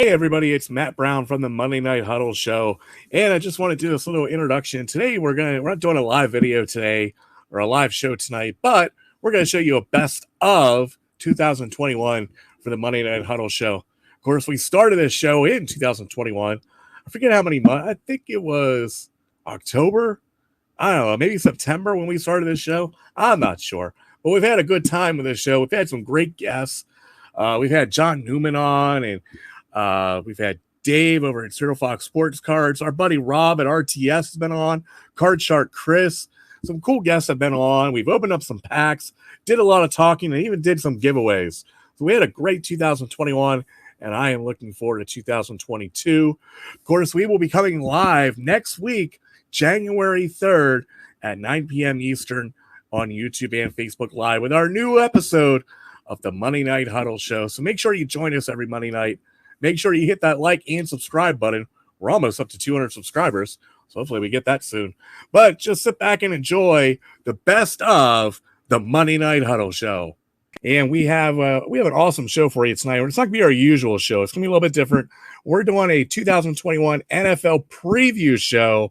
Hey everybody, it's Matt Brown from the Monday Night Huddle Show, and I just want to do this little introduction. Today we're not doing a live video today or a live show tonight, but we're gonna show you a best of 2021 for the Monday Night Huddle Show. Of course, we started this show in 2021. I forget how many months. I think it was October. I don't know, maybe September when we started this show. I'm not sure, but we've had a good time with this show. We've had some great guests. We've had John Newman on, and we've had Dave over at Zero Fox Sports Cards. Our buddy Rob at RTS has been on. Card Shark Chris. Some cool guests have been on. We've opened up some packs, did a lot of talking, and even did some giveaways. So we had a great 2021, and I am looking forward to 2022. Of course, we will be coming live next week, January 3rd at 9 p.m. Eastern on YouTube and Facebook Live with our new episode of the Monday Night Huddle Show. So make sure you join us every Monday night. Make sure you hit that like and subscribe button. We're almost up to 200 subscribers, so hopefully we get that soon. But just sit back and enjoy the best of the Monday Night Huddle Show. And we have an awesome show for you tonight. It's not going to be our usual show. It's going to be a little bit different. We're doing a 2021 NFL preview show,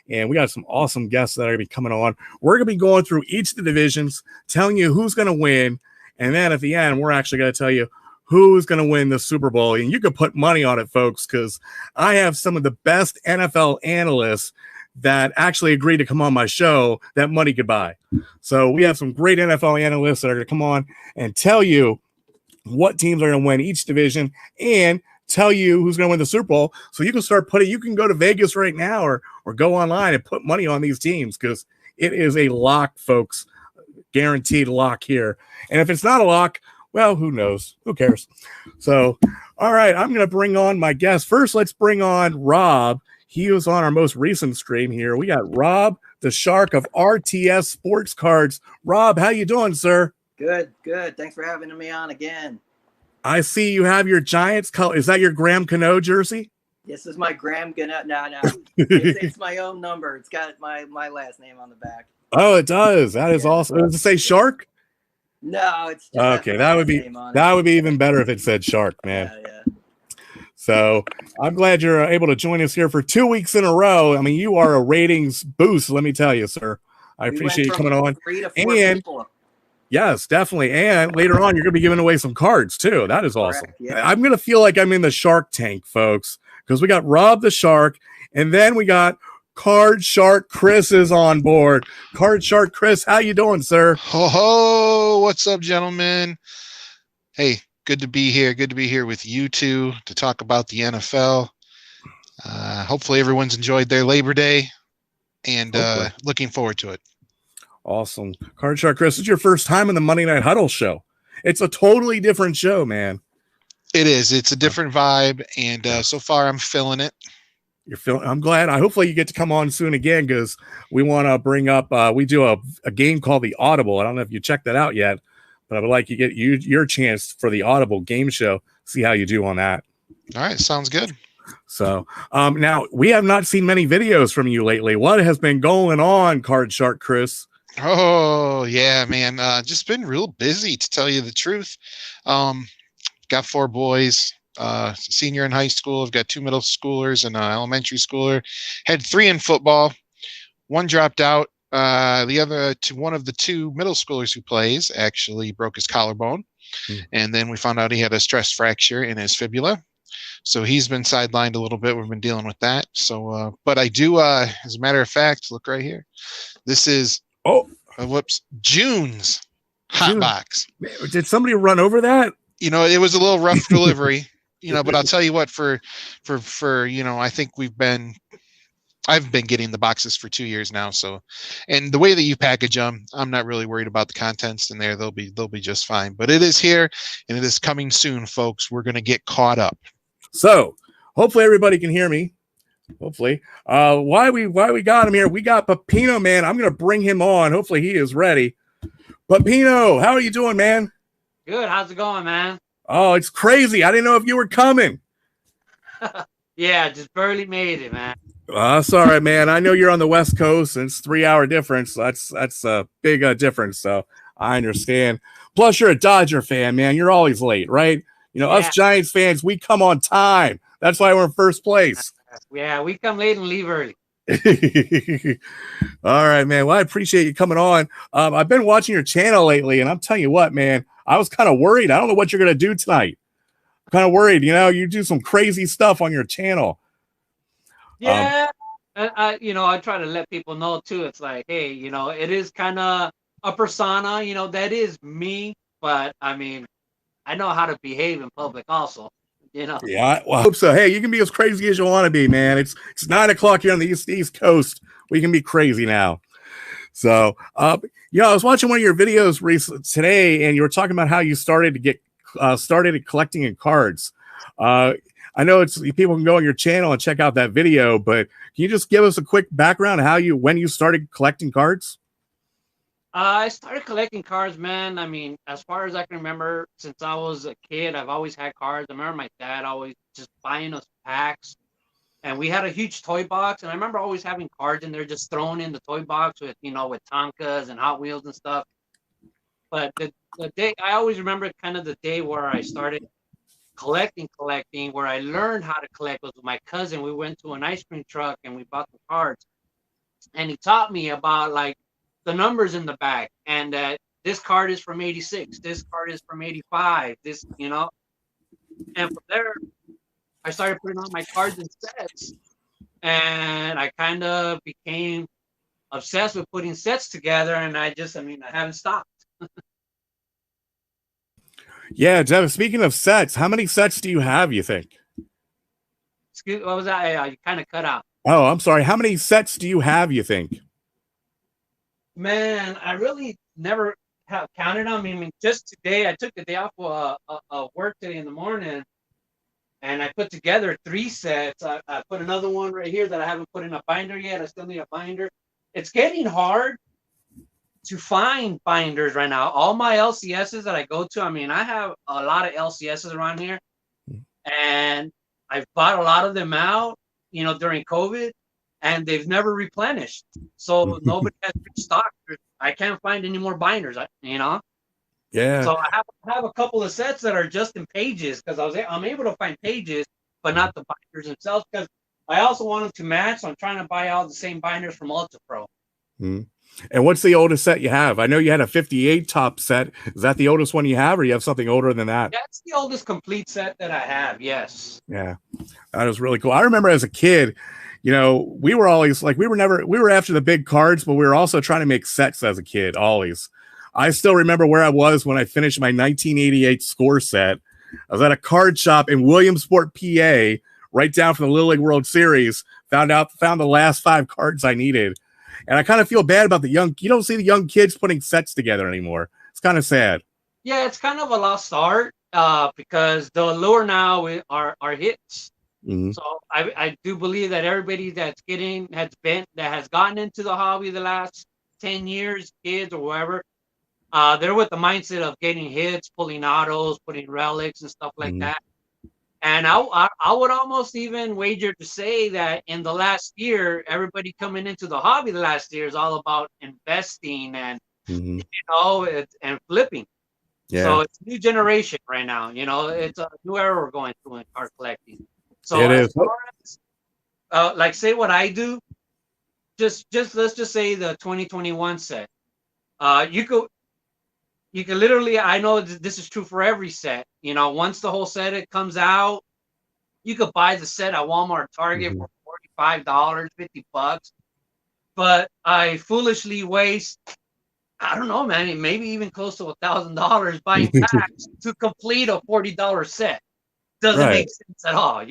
and we got some awesome guests that are going to be coming on. We're going to be going through each of the divisions, telling you who's going to win, and then at the end, we're actually going to tell you who's going to win the Super Bowl. And you can put money on it, folks, because I have some of the best NFL analysts that actually agreed to come on my show that money could buy. So we have some great NFL analysts that are going to come on and tell you what teams are going to win each division and tell you who's going to win the Super Bowl. So you can start you can go to Vegas right now or go online and put money on these teams because it is a lock, folks. Guaranteed lock here. And if it's not a lock, well, who knows? Who cares? So, all right, I'm going to bring on my guest. First, let's bring on Rob. He was on our most recent stream here. We got Rob, the Shark of RTS Sports Cards. Rob, how you doing, sir? Good. Thanks for having me on again. I see you have your Giants color. Is that your Graham Cano jersey? This is my Graham Cano. No. It's my own number. It's got my last name on the back. Oh, it does. That is awesome. Does it say Shark? No, it's just okay. That would be even better if it said Shark, man. Yeah. So I'm glad you're able to join us here for 2 weeks in a row. I mean, you are a ratings boost, let me tell you, sir. I appreciate you coming on. 3 to 4 people. Yes, definitely. And later on, you're going to be giving away some cards too. That is awesome. Yeah. I'm going to feel like I'm in the Shark Tank, folks, because we got Rob the Shark, and then we got Card Shark Chris is on board. Card Shark Chris, how you doing, sir? Ho, what's up, gentlemen? Hey, good to be here. Good to be here with you two to talk about the NFL. Hopefully everyone's enjoyed their Labor Day, and looking forward to it. Awesome. Card Shark Chris, it's your first time in the Monday Night Huddle Show. It's a totally different show, man. It is. It's a different vibe, and so far I'm feeling it. I'm glad. Hopefully you get to come on soon again because we want to bring up. We do a game called the Audible. I don't know if you checked that out yet, but I would like to get your chance for the Audible game show. See how you do on that. All right, sounds good. So now we have not seen many videos from you lately. What has been going on, Card Shark Chris? Oh yeah, man. Just been real busy to tell you the truth. Got 4 boys. Senior in high school. I've got 2 middle schoolers and an elementary schooler. Had 3 in football. 1 dropped out. The other one of the 2 middle schoolers who plays actually broke his collarbone. And then we found out he had a stress fracture in his fibula. So he's been sidelined a little bit. We've been dealing with that. So, but I do, as a matter of fact, look right here. This is, June's hot box. Did somebody run over that? You know, it was a little rough delivery. But I'll tell you what, for I think I've been getting the boxes for 2 years now. So, and the way that you package them, I'm not really worried about the contents in there. They'll be just fine. But it is here and it is coming soon, folks. We're going to get caught up. So hopefully everybody can hear me. Hopefully, why we got him here? We got Pepino, man. I'm going to bring him on. Hopefully he is ready. Pepino, how are you doing, man? Good. How's it going, man? Oh, it's crazy. I didn't know if you were coming. Yeah, just barely made it, man. That's all right, man. I know you're on the West Coast, and it's 3-hour difference. That's a big difference, so I understand. Plus, you're a Dodger fan, man. You're always late, right? You know, us Giants fans, we come on time. That's why we're in first place. Yeah, we come late and leave early. All right, man. Well, I appreciate you coming on. I've been watching your channel lately, and I'm telling you what, man, I was kind of worried. I don't know what you're going to do tonight. I'm kind of worried. You know, you do some crazy stuff on your channel. Yeah. I try to let people know too. It's like, hey, it is kind of a persona, that is me. But I mean, I know how to behave in public also. Yeah, well, I hope so. Hey, you can be as crazy as you want to be, man. It's 9 o'clock here on the East Coast. We can be crazy now. So, I was watching one of your videos today, and you were talking about how you started to get started collecting in cards. I know people can go on your channel and check out that video, but can you just give us a quick background of when you started collecting cards? I started collecting cards, man. I mean, as far as I can remember, since I was a kid, I've always had cards. I remember my dad always just buying us packs. And we had a huge toy box. And I remember always having cards in there just thrown in the toy box with Tonkas and Hot Wheels and stuff. But the day, I always remember kind of the day where I started collecting, where I learned how to collect was with my cousin. We went to an ice cream truck and we bought the cards. And he taught me about the numbers in the back, and this card is from 86, this card is from 85, and from there I started putting on my cards in sets, and I kind of became obsessed with putting sets together, and I haven't stopped. Yeah, Jeff, speaking of sets, how many sets do you have, you think? Excuse, what was that? I kind of cut out. Oh, I'm sorry. How many sets do you have, you think? Man, I really never have counted them. I mean, just today, I took the day off of work today in the morning, and I put together 3 sets. I put another one right here that I haven't put in a binder yet. I still need a binder. It's getting hard to find binders right now. All my LCSs that I go to, I mean, I have a lot of LCSs around here, and I've bought a lot of them out, during COVID. And they've never replenished, so nobody has restocked. I can't find any more binders, Yeah. So I have a couple of sets that are just in pages because I'm able to find pages, but not the binders themselves. Because I also want them to match. So I'm trying to buy all the same binders from Ultra Pro. And what's the oldest set you have? I know you had a 58 top set. Is that the oldest one you have, or you have something older than that? That's the oldest complete set that I have. Yes. Yeah, that was really cool. I remember as a kid, we were always we were after the big cards, but we were also trying to make sets as a kid, always. I still remember where I was when I finished my 1988 score set. I was at a card shop in Williamsport, PA, right down from the Little League World Series, found the last 5 cards I needed. And I kind of feel bad about you don't see the young kids putting sets together anymore. It's kind of sad. Yeah, it's kind of a lost art because the allure now are hits. So I do believe that everybody that has gotten into the hobby the last 10 years, kids or whatever, they're with the mindset of getting hits, pulling autos, putting relics and stuff like that. And I would almost even wager to say that in the last year, everybody coming into the hobby the last year is all about investing and and flipping. Yeah. So it's a new generation right now. It's a new era we're going through in card collecting. So it is. Say what I do, just let's just say the 2021 set. You could literally, I know this is true for every set. Once the whole set it comes out, you could buy the set at Walmart, Target for $45, $50. But I foolishly waste, I don't know, man, maybe even close to $1,000 buying packs to complete a $40 set. Doesn't make sense at all,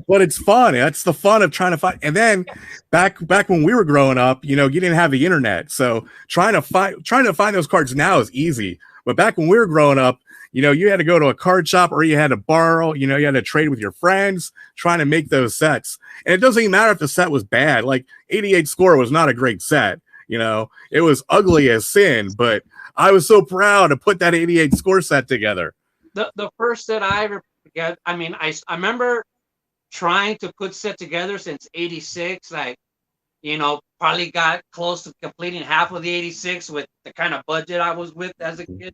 But it's fun. That's the fun of trying to find. And then back when we were growing up, you didn't have the internet, so trying to find those cards now is easy. But back when we were growing up, you had to go to a card shop or you had to borrow. You had to trade with your friends trying to make those sets. And it doesn't even matter if the set was bad. Like 88 score was not a great set. It was ugly as sin. But I was so proud to put that 88 score set together. The first set I ever got, I remember trying to put set together since 86, probably got close to completing half of the 86 with the kind of budget I was with as a kid.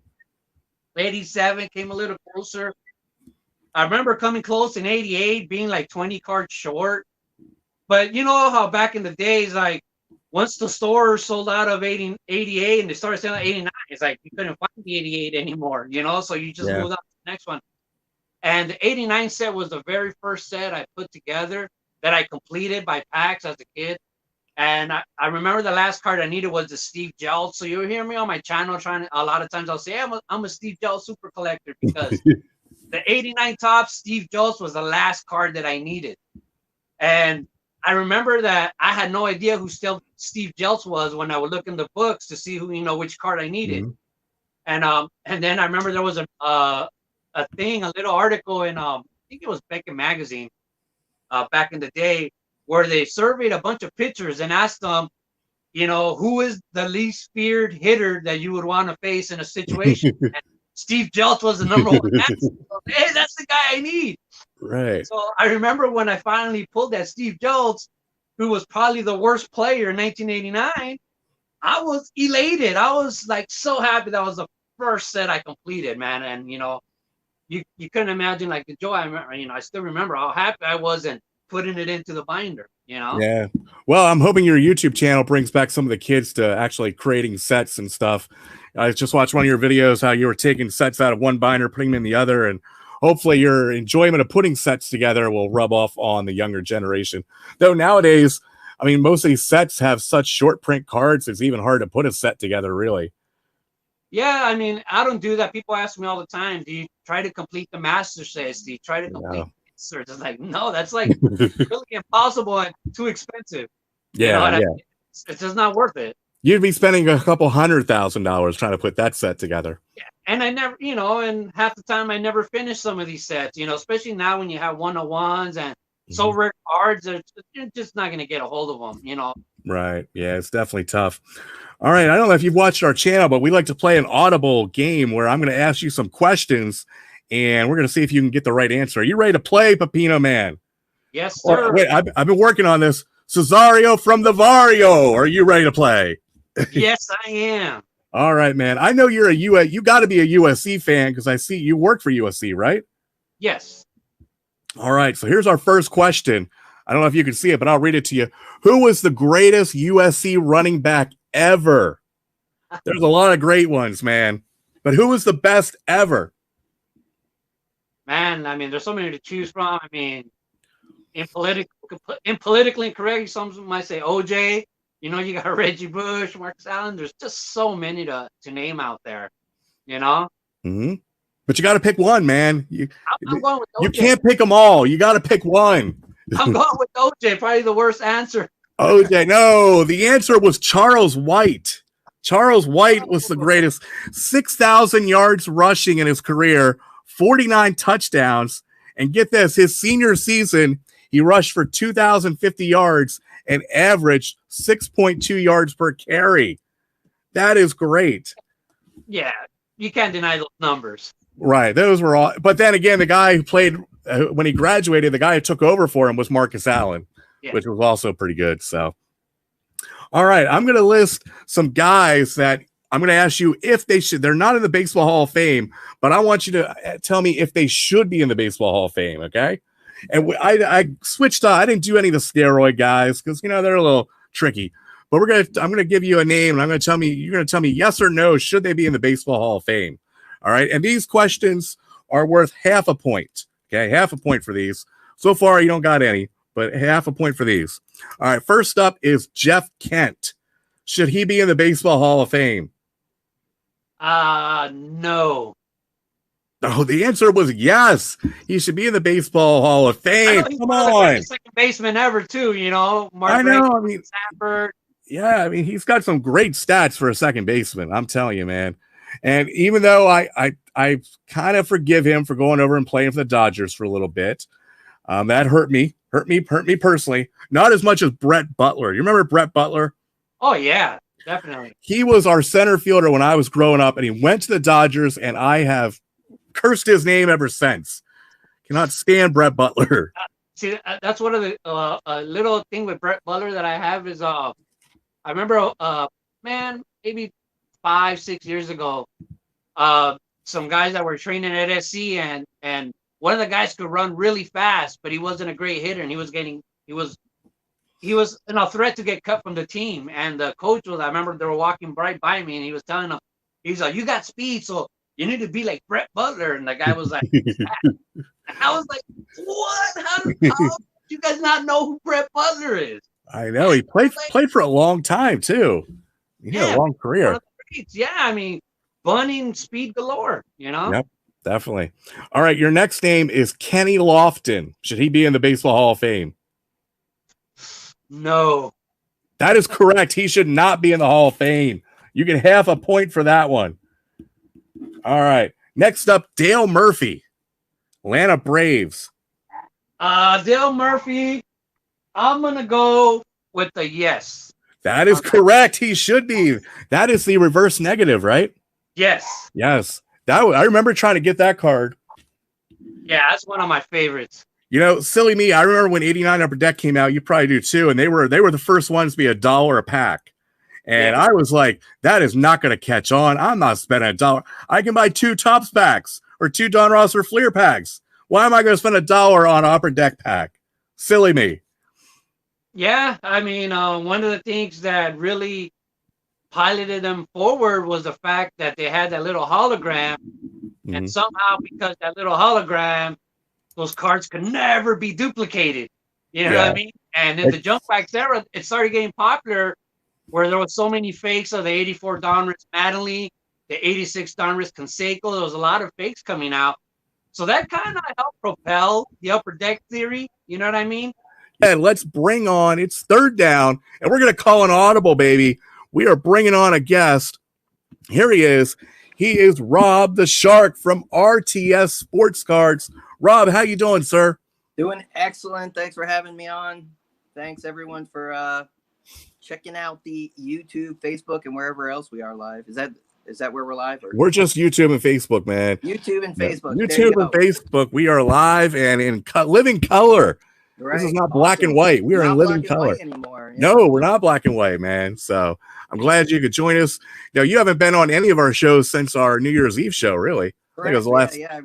87 came a little closer. I remember coming close in '88, being like 20 cards short. But you know how back in the days, like once the store sold out of 88 and they started selling 89, it's like you couldn't find the 88 anymore, you know? So you just Yeah. moved on to the next one. And the 89 set was the very first set I put together that I completed by packs as a kid. And I remember the last card I needed was the Steve Jelt. So you'll hear me on my channel a lot of times I'll say, I'm a Steve Jelt super collector because the 89 top Steve Jelt was the last card that I needed. And I remember that I had no idea who Steve Jelt was when I would look in the books to see who, which card I needed. Mm-hmm. And then I remember there was a little article in I think it was Beckett magazine back in the day where they surveyed a bunch of pitchers and asked them, who is the least feared hitter that you would want to face in a situation? And Steve Jelt was the number one answer. Hey, that's the guy I need. Right. So I remember when I finally pulled that Steve Jelt, who was probably the worst player in 1989, I was elated. I was like so happy that was the first set I completed, man. And you couldn't imagine like the joy. I remember, I still remember how happy I was and putting it into the binder. Yeah. Well, I'm hoping your YouTube channel brings back some of the kids to actually creating sets and stuff. I just watched one of your videos how you were taking sets out of one binder, putting them in the other, and hopefully your enjoyment of putting sets together will rub off on the younger generation. Though nowadays, I mean, most of these sets have such short print cards, it's even hard to put a set together, really. Yeah, I mean, I don't do that. People ask me all the time, do you try to complete the master sets? Do you try to complete inserts? It's like, no, that's like really impossible and too expensive. Yeah, I mean? It's just not worth it. You'd be spending a couple $100,000 trying to put that set together. Yeah, and I never, and half the time I never finish some of these sets, especially now when you have 101s and so rare cards, you're just not going to get a hold of them, Right. Yeah, it's definitely tough. All right. I don't know if you've watched our channel, but we like to play an audible game where I'm going to ask you some questions and we're going to see if you can get the right answer. Are you ready to play, Pepino Man? Yes, sir. Wait, I've been working on this. Cesario from the Vario. Are you ready to play? Yes, I am. All right, man. I know you're you got to be a USC fan because I see you work for USC, right? Yes. All right. So here's our first question. I don't know if you can see it, but I'll read it to you. Who was the greatest USC running back ever? There's a lot of great ones, man. But who was the best ever? Man, I mean, there's so many to choose from. I mean, in politically incorrect, some might say OJ. You got Reggie Bush, Marcus Allen. There's just so many to name out there. Mm-hmm. But you got to pick one, man. I'm going with OJ. You can't pick them all. You got to pick one. I'm going with OJ. Probably the worst answer. OJ, no. The answer was Charles White. Charles White was the greatest. 6,000 yards rushing in his career, 49 touchdowns. And get this, his senior season, he rushed for 2,050 yards and averaged 6.2 yards per carry. That is great. Yeah, you can't deny those numbers. Right. Those were all. But then again, the guy who played when he graduated, the guy who took over for him was Marcus Allen, which was also pretty good. So, all right. I'm going to list some guys that I'm going to ask you if they should. They're not in the Baseball Hall of Fame, but I want you to tell me if they should be in the Baseball Hall of Fame. Okay. And I switched on. I didn't do any of the steroid guys because, they're a little tricky. But I'm going to give you a name and you're going to tell me yes or no. Should they be in the Baseball Hall of Fame? All right. And these questions are worth half a point. Okay. Half a point for these. So far, you don't got any, but half a point for these. All right. First up is Jeff Kent. Should he be in the Baseball Hall of Fame? No. Oh, the answer was yes. He should be in the Baseball Hall of Fame. Come on. Second baseman ever, too, Mark I know. I mean, Sanford. Yeah, I mean, he's got some great stats for a second baseman. I'm telling you, man. And even though I kind of forgive him for going over and playing for the Dodgers for a little bit, that hurt me personally. Not as much as Brett Butler. You remember Brett Butler? Oh yeah, definitely. He was our center fielder when I was growing up, and he went to the Dodgers, and I have cursed his name ever since. Cannot stand Brett Butler. See, that's one of the little thing with Brett Butler that I have is I remember maybe 5-6 years ago, some guys that were training at SC and one of the guys could run really fast, but he wasn't a great hitter, and he was a threat to get cut from the team. And the coach I remember they were walking right by me, and he was telling them, he's like, "You got speed, so you need to be like Brett Butler." And the guy was like, and I was like, "What? How do you guys not know who Brett Butler is?" I know he played for a long time too. He had a long career. Yeah, I mean, bunning speed galore. Yep, definitely. All right, your next name is Kenny Lofton. Should he be in the Baseball Hall of Fame? No. That is correct. He should not be in the Hall of Fame. You get half a point for that one. All right. Next up, Dale Murphy, Atlanta Braves. Dale Murphy, I'm going to go with the yes. That is correct. He should be. That is the reverse negative, right? Yes. Yes. I remember trying to get that card. Yeah, that's one of my favorites. Silly me. I remember when 89 Upper Deck came out. You probably do too. And they were the first ones to be $1 a pack. And I was like, that is not going to catch on. I'm not spending $1. I can buy 2 Topps packs or 2 Don Ross or Fleer packs. Why am I going to spend $1 on an Upper Deck pack? Silly me. Yeah, I mean, one of the things that really piloted them forward was the fact that they had that little hologram. Mm-hmm. And somehow, because that little hologram, those cards could never be duplicated. You know what I mean? And in the junk packs era, it started getting popular where there was so many fakes of the 84 Donruss Mattingly, the 86 Donruss Canseco. There was a lot of fakes coming out. So that kind of helped propel the Upper Deck theory. You know what I mean? And let's bring on, it's third down, and we're going to call an audible, baby. We are bringing on a guest. Here he is. He is Rob the Shark from RTS Sports Cards. Rob, how you doing, sir? Doing excellent. Thanks for having me on. Thanks, everyone, for checking out the YouTube, Facebook, and wherever else we are live. Is that where we're live? Or? We're just YouTube and Facebook, man. YouTube and Facebook. YouTube and Facebook. We are live and in living color. Right. This is not black and white. We are in living color. Anymore. Yeah. No, we're not black and white, man. So I'm glad you could join us. You haven't been on any of our shows since our New Year's Eve show, really. Correct. I think it was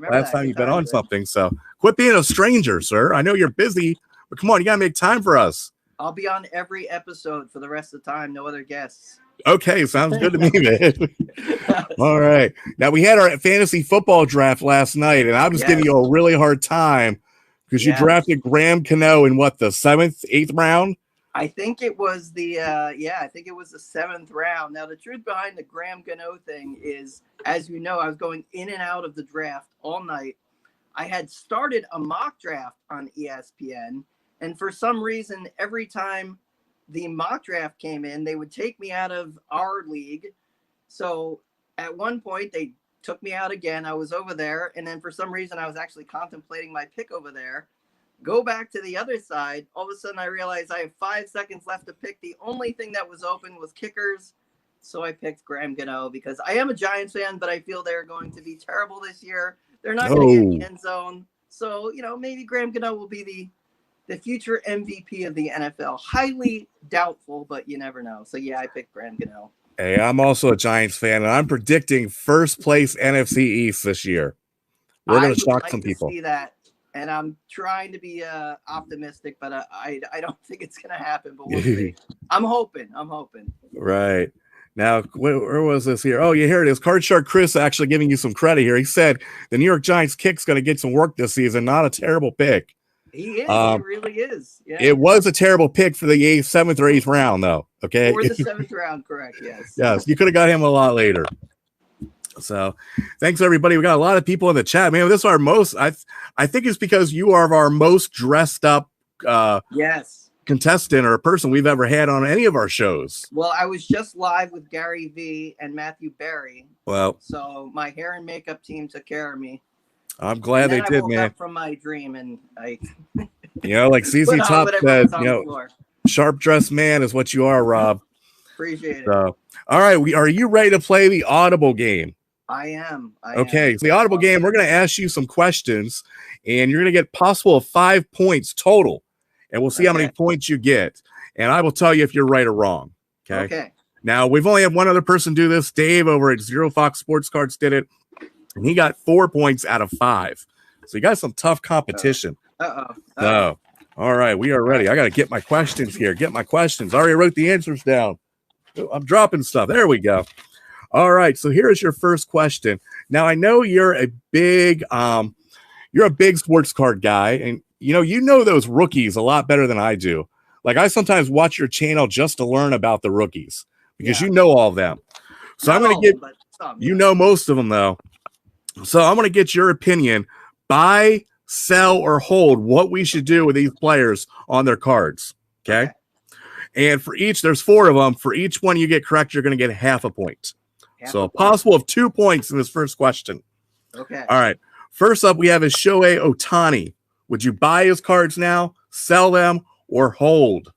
the last time you've been on something. So quit being a stranger, sir. I know you're busy, but come on, you got to make time for us. I'll be on every episode for the rest of the time. No other guests. Okay, sounds good to me, man. All right. Now, we had our fantasy football draft last night, and I'm just giving you a really hard time because you drafted Graham Cano in what, the 7th, 8th round? I think it was the 7th round. Now, the truth behind the Graham Cano thing is, as you know, I was going in and out of the draft all night. I had started a mock draft on ESPN, and for some reason, every time the mock draft came in, they would take me out of our league. So at one point, they took me out again. I was over there, and then for some reason, I was actually contemplating my pick over there. Go back to the other side. All of a sudden, I realized I have 5 seconds left to pick. The only thing that was open was kickers. So I picked Graham Gano because I am a Giants fan, but I feel they're going to be terrible this year. They're not going to get in the end zone. So, maybe Graham Gano will be the future MVP of the NFL. Highly doubtful, but you never know. So, yeah, I picked Graham Gano. Hey, I'm also a Giants fan, and I'm predicting first place NFC East this year. We're going to shock some people. See that. And I'm trying to be optimistic, but I don't think it's going to happen. But we'll see. I'm hoping. Right. Now, where was this here? Oh, yeah, here it is. Card Shark Chris actually giving you some credit here. He said the New York Giants kick's going to get some work this season. Not a terrible pick. He is. He really is. Yeah. It was a terrible pick for the 7th or 8th round, though. Okay. For the 7th round, correct. Yes. Yes. You could have got him a lot later. So thanks, everybody. We got a lot of people in the chat. Man, this is our most, I think it's because you are our most dressed up contestant or a person we've ever had on any of our shows. Well, I was just live with Gary V and Matthew Berry. Well, so my hair and makeup team took care of me. I'm glad they did, man. Up from my dream, and I, like CC Top said, sharp dressed man is what you are, Rob. Appreciate it. So, all right, are you ready to play the audible game? I am. Okay, so the audible game, we're going to ask you some questions, and you're going to get possible 5 points total, and we'll see how many points you get, and I will tell you if you're right or wrong. Okay. Now, we've only had one other person do this. Dave over at Zero Fox Sports Cards did it, and he got 4 points out of 5. So you got some tough competition. So, all right, we are ready. I got to get my questions here. Get my questions. I already wrote the answers down. I'm dropping stuff. There we go. All right, so here is your first question. Now I know you're a big sports card guy, and you know those rookies a lot better than I do. Like I sometimes watch your channel just to learn about the rookies because you know all of them. So I'm going to get you know most of them though. So I'm going to get your opinion. Buy, sell, or hold what we should do with these players on their cards. Okay. And for each, there's 4 of them. For each one you get correct, you're going to get half a point. So possible of 2 points in this first question. Okay. All right. First up, we have is Shohei Ohtani. Would you buy his cards now, sell them, or hold?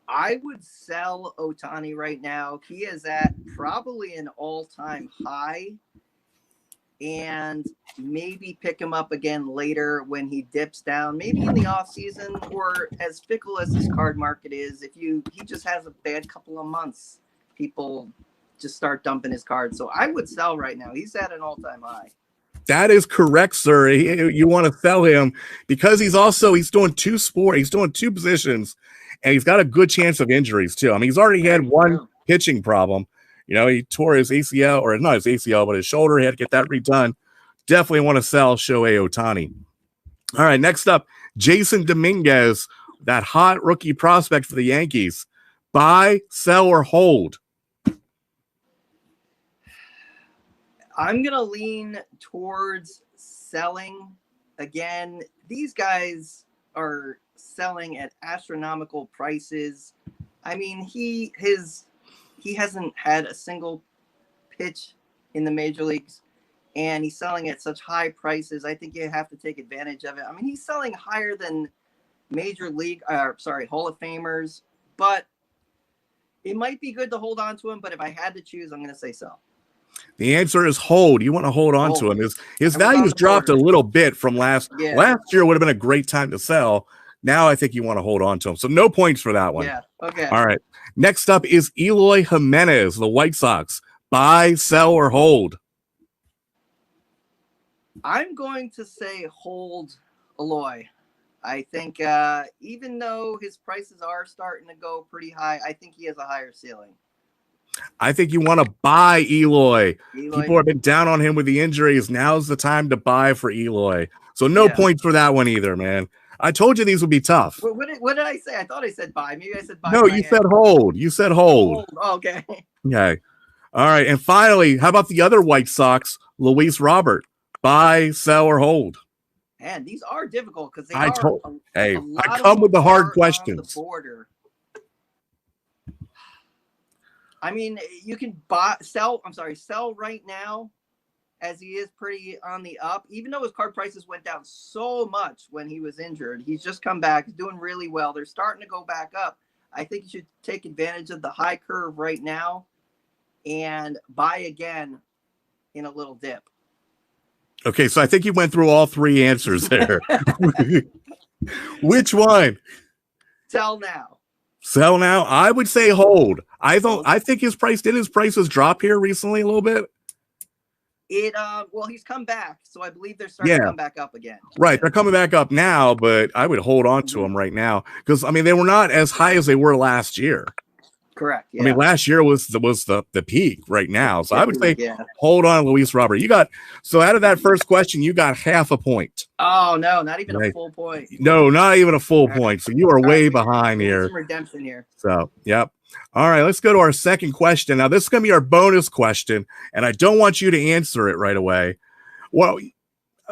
I would sell Ohtani right now. He is at probably an all-time high. And maybe pick him up again later when he dips down, maybe in the off season, or as fickle as this card market is, he just has a bad couple of months, people just start dumping his cards. So I would sell right now. He's at an all-time high. That is correct, sir. You want to sell him because he's doing 2 sports. He's doing 2 positions, and he's got a good chance of injuries too. I mean, he's already had one pitching problem. He tore his ACL, or not his ACL, but his shoulder. He had to get that redone. Definitely want to sell Shohei Ohtani. All right, next up, Jason Dominguez, that hot rookie prospect for the Yankees. Buy, sell, or hold? I'm going to lean towards selling. Again, these guys are selling at astronomical prices. I mean, he hasn't had a single pitch in the major leagues, and he's selling at such high prices. I think you have to take advantage of it. I mean, he's selling higher than Hall of Famers, but it might be good to hold on to him. But if I had to choose, I'm going to say sell. The answer is hold. You want to hold on to him. His value's dropped a little bit from last year. Would have been a great time to sell. Now I think you want to hold on to him. So no points for that one. Yeah. Okay. All right. Next up is Eloy Jimenez, the White Sox. Buy, sell, or hold? I'm going to say hold Eloy. I think even though his prices are starting to go pretty high, I think he has a higher ceiling. I think you want to buy Eloy. People have been down on him with the injuries. Now's the time to buy for Eloy. So no points for that one either, man. I told you these would be tough. What did I say? I thought I said buy. Maybe I said buy. No, you said hold. You said hold. Oh, okay. Okay. All right. And finally, how about the other White Sox, Luis Robert? Buy, sell, or hold? Man, these are difficult because I come with the hard questions. The border. I mean, you can sell right now, as he is pretty on the up. Even though his card prices went down so much when he was injured, he's just come back. He's doing really well. They're starting to go back up. I think you should take advantage of the high curve right now and buy again in a little dip. Okay, so I think you went through all 3 answers there. Which one? Sell now. Sell now? I would say hold. I think his prices drop here recently a little bit? Well, he's come back, so I believe they're starting to come back up again. Right, they're coming back up now, but I would hold on to them right now because I mean they were not as high as they were last year. Correct. Yeah. I mean, last year was the peak right now, so I would say hold on, Luis Robert. So out of that first question, you got half a point. Oh no, not even a full point. No, not even a full point. So you are way behind here. Some redemption here. So yep. All right, let's go to our second question. Now, this is going to be our bonus question, and I don't want you to answer it right away. Well,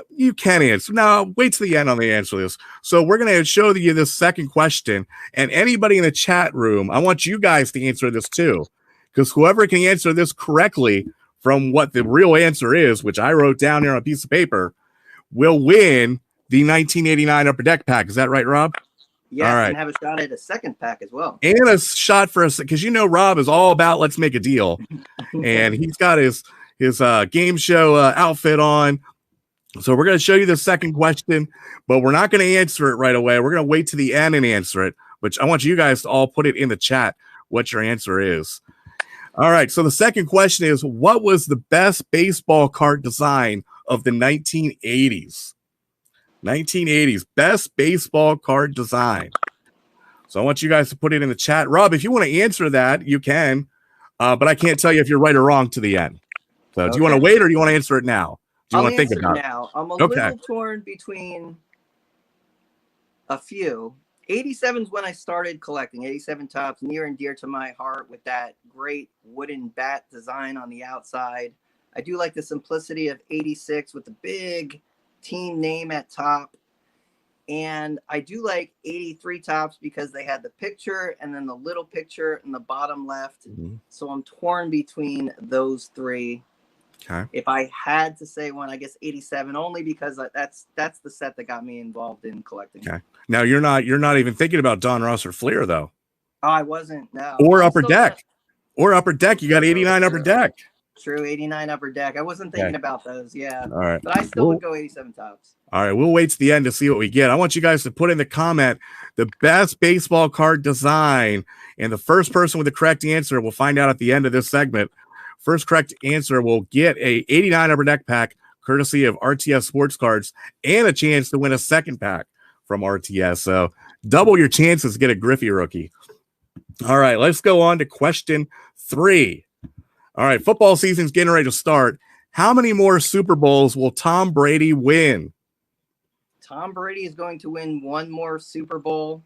you can answer. Now, wait till the end on the answer to this. So we're going to show you this second question, and anybody in the chat room, I want you guys to answer this too, because whoever can answer this correctly from what the real answer is, which I wrote down here on a piece of paper, will win the 1989 Upper Deck pack. Is that right, Rob? Yeah, right. And have a shot at a second pack as well. And a shot for us, because Rob is all about let's make a deal. And he's got his game show outfit on. So we're going to show you the second question, but we're not going to answer it right away. We're going to wait to the end and answer it, which I want you guys to all put it in the chat what your answer is. All right, so the second question is, what was the best baseball card design of the 1980s? 1980s best baseball card design. So I want you guys to put it in the chat. Rob, if you want to answer that, you can. But I can't tell you if you're right or wrong to the end. So do you want to wait or do you want to answer it now? Do you want to think about it? Now. I'm a little torn between a few. 87's when I started collecting. 87 Topps, near and dear to my heart with that great wooden bat design on the outside. I do like the simplicity of 86 with the big team name at top. And I do like 83 Topps because they had the picture and then the little picture in the bottom left. So I'm torn between those three. Okay. If I had to say one, I guess 87 only because that's the set that got me involved in collecting. Okay. Now you're not even thinking about Don Ross or Fleer though. Oh, I wasn't. No. Or Upper Deck. Or Upper Deck. You got 89 Upper Deck. True, 89 Upper Deck. I wasn't thinking about those. Yeah. All right. But I still would go 87 Topps. All right. We'll wait to the end to see what we get. I want you guys to put in the comment the best baseball card design, and the first person with the correct answer, we'll find out at the end of this segment. First correct answer will get a 89 Upper Deck pack, courtesy of RTS Sports Cards, and a chance to win a second pack from RTS. So double your chances to get a Griffey rookie. All right, let's go on to question 3. All right, football season's getting ready to start. How many more Super Bowls will Tom Brady win? Tom Brady is going to win one more Super Bowl,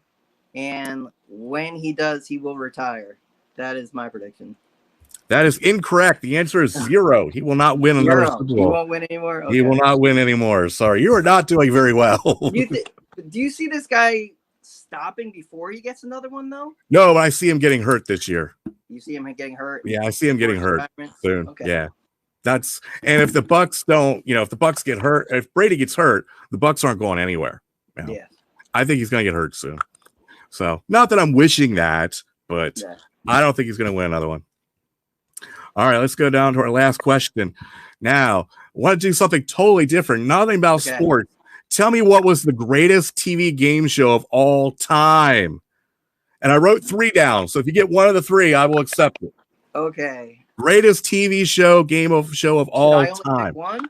and when he does, he will retire. That is my prediction. That is incorrect. The answer is 0. He will not win another Super Bowl. He won't win anymore? Okay. He will not win anymore. Sorry. You are not doing very well. Do you see this guy stopping before he gets another one, though? No, but I see him getting hurt this year. You see him getting hurt? Yeah, I see him getting hurt soon. Okay. Yeah. And if the Bucks don't, if the Bucks get hurt, if Brady gets hurt, the Bucks aren't going anywhere. Yeah. I think he's going to get hurt soon. So, not that I'm wishing that, but I don't think he's going to win another one. All right, let's go down to our last question. Now, I want to do something totally different. Nothing about sports. Tell me what was the greatest TV game show of all time. And I wrote 3 down. So if you get one of the 3, I will accept it. Okay. Greatest TV show, show of all time. Pick one?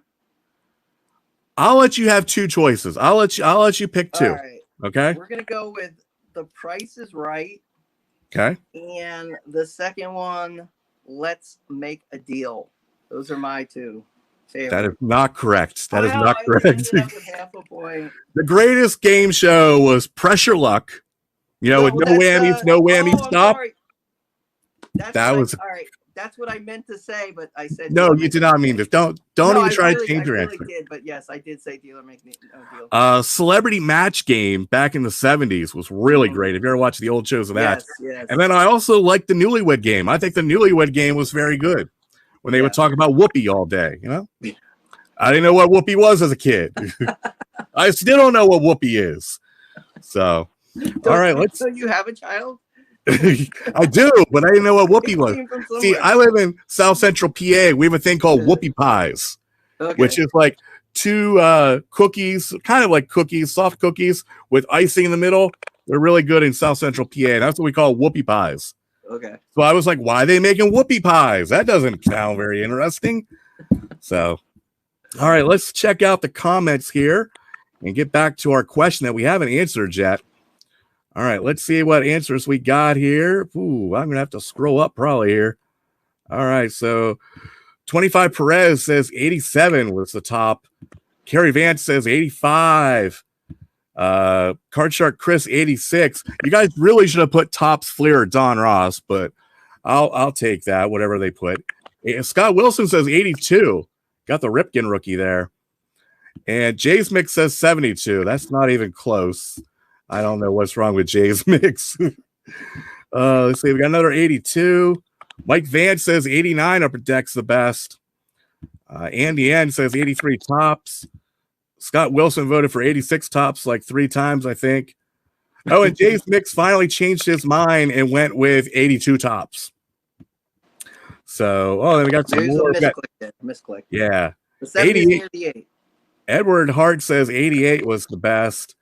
I'll let you have 2 choices. I'll let you pick 2. All right. Okay. We're gonna go with The Price is Right. Okay. And the second one, Let's Make a Deal. Those are my 2 favorites. That is not correct. That is not correct. Half a point. The greatest game show was Pressure Luck. With no whammies, stop. That was all right. That's what I meant to say, but I said no. You did not mean this. Don't even try to change your answer. I did, but yes, I did say Dealer Make No Deal. Celebrity Match Game back in the 70s was really great. If you ever watched the old shows of that, yes. And then I also liked the Newlywed Game. I think the Newlywed Game was very good when they would talk about Whoopi all day. I didn't know what Whoopi was as a kid. I still don't know what Whoopi is. So. All right, So you have a child? I do, but I didn't know what Whoopi was. See, I live in South Central PA. We have a thing called Whoopi pies, which is like 2 cookies, kind of like cookies, soft cookies with icing in the middle. They're really good in South Central PA. And that's what we call Whoopi pies. Okay. So I was like, why are they making Whoopi pies? That doesn't sound very interesting. So, all right, let's check out the comments here and get back to our question that we haven't answered yet. All right, let's see what answers we got here. Ooh, I'm going to have to scroll up probably here. All right, so 25 Perez says 87 was the top. Kerry Vance says 85. Card Shark Chris 86. You guys really should have put Topps, Fleer, or Don Ross, but I'll take that, whatever they put. Scott Wilson says 82. Got the Ripken rookie there. And Jay's Mix says 72. That's not even close. I don't know what's wrong with Jay's Mix. Let's see. We got another 82. Mike Vance says 89 Upper Deck's the best. Andy N says 83 Topps. Scott Wilson voted for 86 Topps like 3 times, I think. Oh, and Jay's Mix finally changed his mind and went with 82 Topps. So, then we got some more. Misclick. Yeah. The 88. Edward Hart says 88 was the best.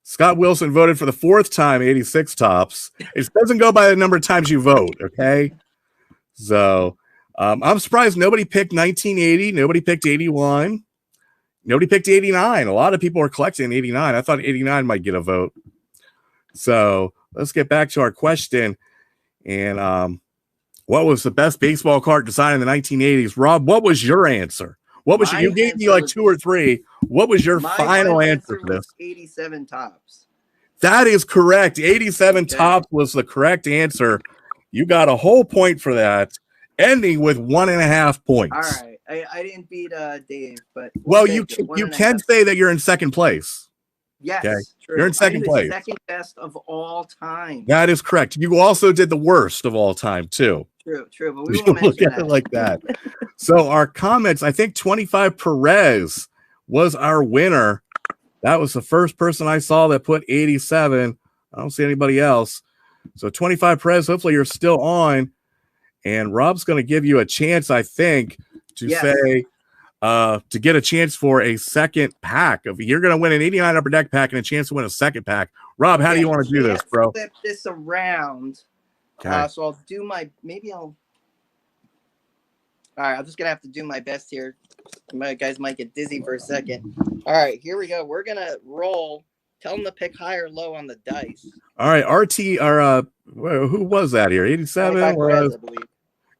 Scott Wilson voted for the 4th time, 86 Topps. It doesn't go by the number of times you vote, okay? So I'm surprised nobody picked 1980. Nobody picked 81. Nobody picked 89. A lot of people are collecting 89. I thought 89 might get a vote. So let's get back to our question. And what was the best baseball card design in the 1980s? Rob, what was your answer? What was you gave me like 2 or 3. What was your final answer for this? 87 Tops. That is correct. 87 Tops was the correct answer. You got a whole point for that, ending with 1.5 points. All right. I didn't beat Dave, but well, you can say that you're in second place. Yes, okay. True. You're in second place. Second best of all time. That is correct. You also did the worst of all time too. True, but we won't look mention at it like that. So our comments, I think 25 Perez was our winner. That was the first person I saw that put 87. I don't see anybody else. So 25 Perez, hopefully you're still on. And Rob's going to give you a chance, I think, to say to get a chance for a second pack. You're going to win an 89 Upper Deck pack and a chance to win a second pack. Rob, how do you want to do this, bro? Flip this around. Okay. So I'll do my all right, I'm just going to have to do my best here. My guys might get dizzy for a second. All right, here we go. We're going to roll. Tell them to pick high or low on the dice. All right, RT, or who was that here? 87? Perez, I believe.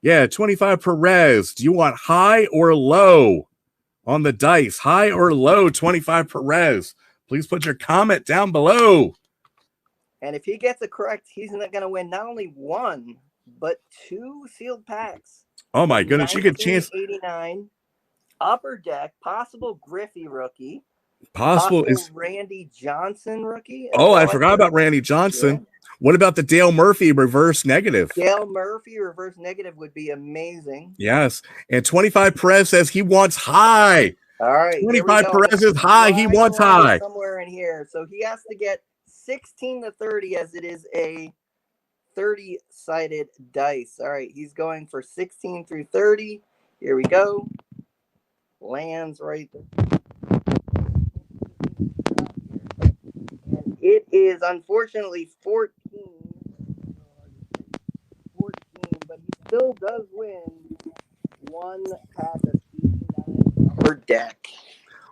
Yeah, 25 Perez. Do you want high or low on the dice? High or low, 25 Perez. Please put your comment down below. And if he gets it correct, he's going to win not only 1, but 2 sealed packs. Oh, my goodness. You get a chance. 89 Upper Deck, possible Griffey rookie. Possible is Randy Johnson rookie. Oh, I forgot about Randy Johnson. Yeah. What about the Dale Murphy reverse negative? Dale Murphy reverse negative would be amazing. Yes. And 25 Perez says he wants high. All right. 25 Perez is high. He wants high. Somewhere in here. So he has to get 16 to 30 as it is a 30-sided dice. All right. He's going for 16 through 30. Here we go. Lands right there. And it is unfortunately 14. 14, but he still does win 1 pack of 89 Upper Deck.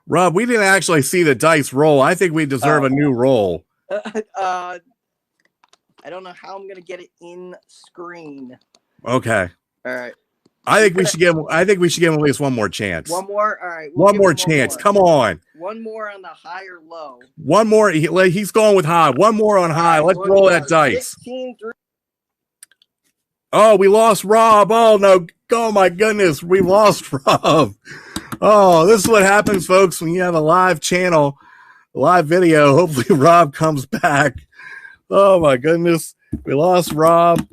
Rob, we didn't actually see the dice roll. I think we deserve a new roll. I don't know how I'm going to get it in screen. Okay. All right. I think we should give him at least one more chance. One more? All right. One more chance. Come on. One more on the high or low. One more. He's going with high. One more on high. Let's roll that dice. 16 through. Oh, we lost Rob. Oh, no. Oh, my goodness. We lost Rob. Oh, this is what happens, folks, when you have a live channel, a live video. Hopefully Rob comes back. Oh, my goodness. We lost Rob.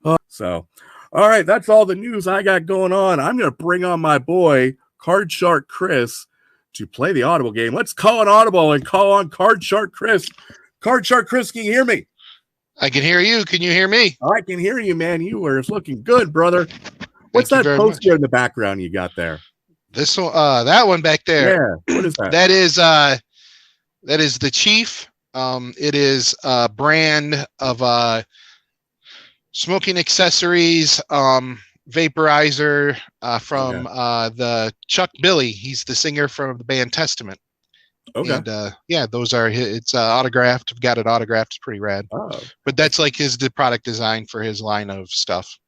Oh, so, all right, that's all the news I got going on. I'm going to bring on my boy, Card Shark Chris, to play the Audible game. Let's call an Audible and call on Card Shark Chris. Card Shark Chris, can you hear me? I can hear you. Can you hear me? I can hear you, man. You are looking good, brother. What's that poster in the background you got there? This one, that one back there. Yeah. What is that? That is the Chief. It is a brand of smoking accessories, vaporizer from the Chuck Billy. He's the singer from the band Testament. Okay. And yeah, those are it's autographed. I've got it autographed. It's pretty rad. Oh. But that's like the product design for his line of stuff.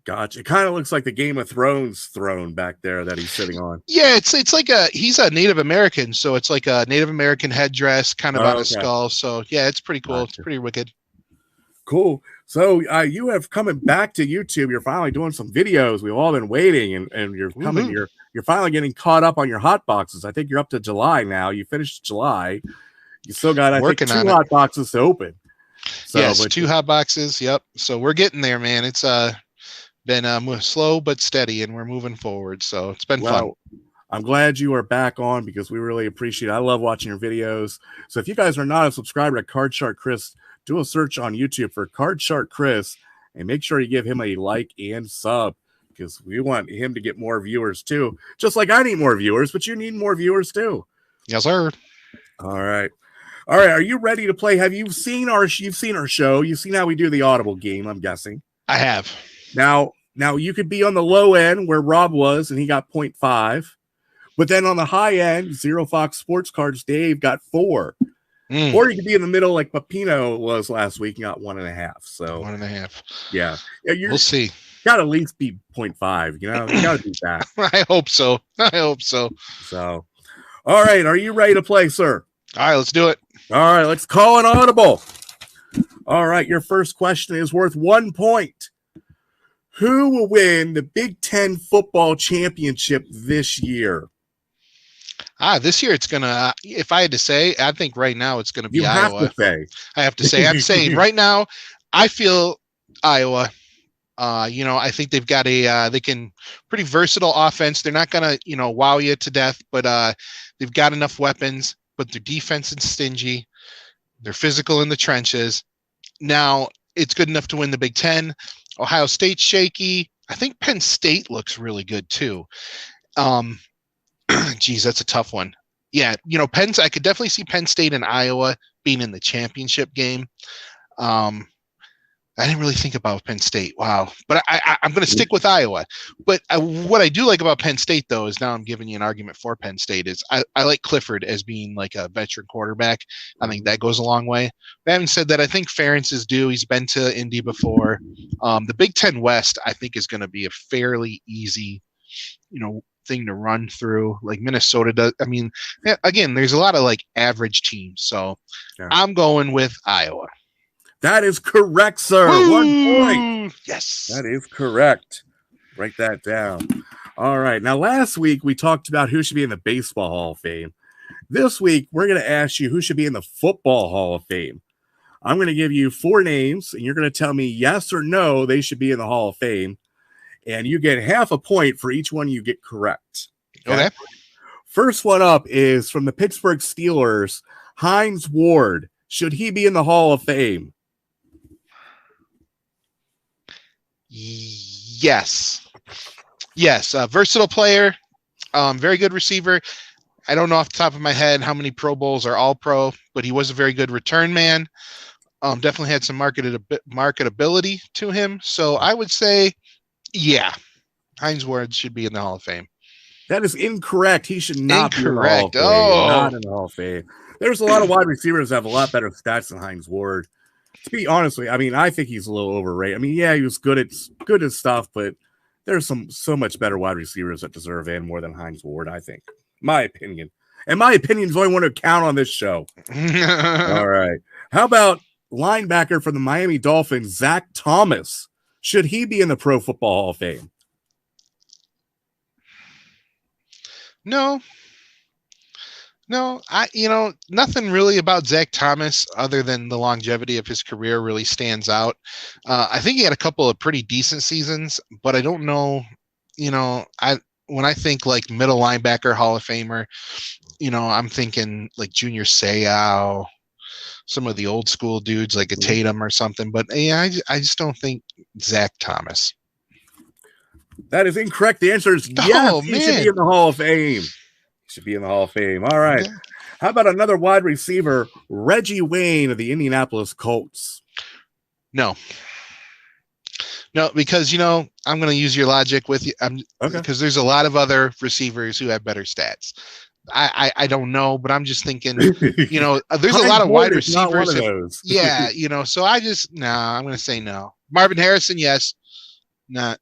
Gotcha. It kind of looks like the Game of Thrones throne back there that he's sitting on. Yeah, it's like he's a Native American, so it's like a Native American headdress kind of on a skull. So yeah, it's pretty cool. Gotcha. It's pretty wicked. Cool. So you have coming back to YouTube. You're finally doing some videos. We've all been waiting, and you're coming. Mm-hmm. You're finally getting caught up on your hot boxes. I think you're up to July now. You finished July. You still got I think 2 hot boxes to open. So yes, 2 hot boxes. Yep. So we're getting there, man. It's been slow but steady, and we're moving forward. So it's been fun. I'm glad you are back on because we really appreciate it. I love watching your videos. So if you guys are not a subscriber to Card Shark Chris, do a search on YouTube for Card Shark Chris and make sure you give him a like and sub because we want him to get more viewers too. Just like I need more viewers, but you need more viewers too. Yes, sir. All right. All right. Are you ready to play? You've seen our show. You've seen how we do the Audible game, I'm guessing. I have. Now you could be on the low end where Rob was and he got 0.5, But then on the high end, Zero Fox Sports Cards, Dave got 4. Or you could be in the middle like Papino was last week and got 1.5. So 1.5. Yeah, we'll see. Got to at least be 0.5. You got to do that. I hope so. So, all right. Are you ready to play, sir? All right, let's do it. All right, let's call an audible. All right, your first question is worth 1 point. Who will win the Big Ten football championship this year? This year it's gonna. If I had to say, I think right now it's gonna be Iowa. Have to say. I have to say. I'm saying right now, I feel Iowa. I think they've got they can pretty versatile offense. They're not gonna, wow you to death, but they've got enough weapons. But their defense is stingy. They're physical in the trenches. Now it's good enough to win the Big Ten. Ohio State's shaky. I think Penn State looks really good too. Geez, that's a tough one. Yeah, I could definitely see Penn State and Iowa being in the championship game. I didn't really think about Penn State. Wow. But I'm going to stick with Iowa. But what I do like about Penn State, though, is now I'm giving you an argument for Penn State, is I like Clifford as being like a veteran quarterback. I think that goes a long way. But having said that, I think Ferentz is due. He's been to Indy before. The Big Ten West, I think, is going to be a fairly easy, thing to run through, like Minnesota does. I mean, again, there's a lot of like average teams. So yeah. I'm going with Iowa. That is correct, sir. Woo! 1 point. Yes. That is correct. Write that down. All right. Now, last week we talked about who should be in the Baseball Hall of Fame. This week, we're going to ask you who should be in the Football Hall of Fame. I'm going to give you 4 names, and you're going to tell me yes or no they should be in the Hall of Fame. And you get half a point for each one you get correct. Okay. First one up is from the Pittsburgh Steelers, Hines Ward. Should he be in the Hall of Fame? Yes. Versatile player, very good receiver. I don't know off the top of my head how many Pro Bowls are all pro, but he was a very good return man. Definitely had some marketability to him. So I would say, yeah, Hines Ward should be in the Hall of Fame. That is incorrect. He should not be in the Hall of Fame. Not in the Hall of Fame. There's a lot of wide receivers that have a lot better stats than Hines Ward. To be honest, I think he's a little overrated. I mean, yeah, he was good at stuff, but there's so much better wide receivers that deserve in more than Hines Ward, I think. My opinion. And my opinion is only one to count on this show. All right. How about linebacker for the Miami Dolphins, Zach Thomas? Should he be in the Pro Football Hall of Fame? No, nothing really about Zach Thomas other than the longevity of his career really stands out. I think he had a couple of pretty decent seasons, but I don't know, when I think like middle linebacker Hall of Famer, I'm thinking like Junior Seau, some of the old school dudes like a Tatum or something, but yeah, I just don't think Zach Thomas. That is incorrect. The answer is yes. He should be in the Hall of Fame. Should be in the Hall of Fame. All right. Yeah. How about another wide receiver, Reggie Wayne of the Indianapolis Colts? No, because I'm going to use your logic with you. Because there's a lot of other receivers who have better stats. I don't know, but I'm just thinking, there's a lot of wide receivers. Yeah, so I'm going to say no. Marvin Harrison, yes. Not.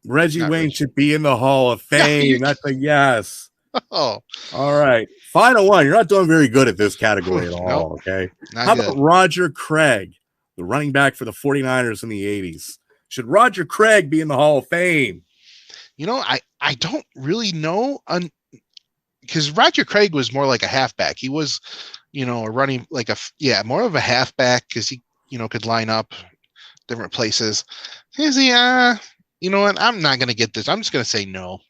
Reggie Wayne should be in the Hall of Fame. That's a yes. Oh. All right. Final one. You're not doing very good at this category at all, nope. Okay? How about Roger Craig, the running back for the 49ers in the 80s? Should Roger Craig be in the Hall of Fame? I don't really know, because Roger Craig was more like a halfback. He was, running like more of a halfback because he, could line up different places. Is he, you know what? I'm not going to get this. I'm just going to say no.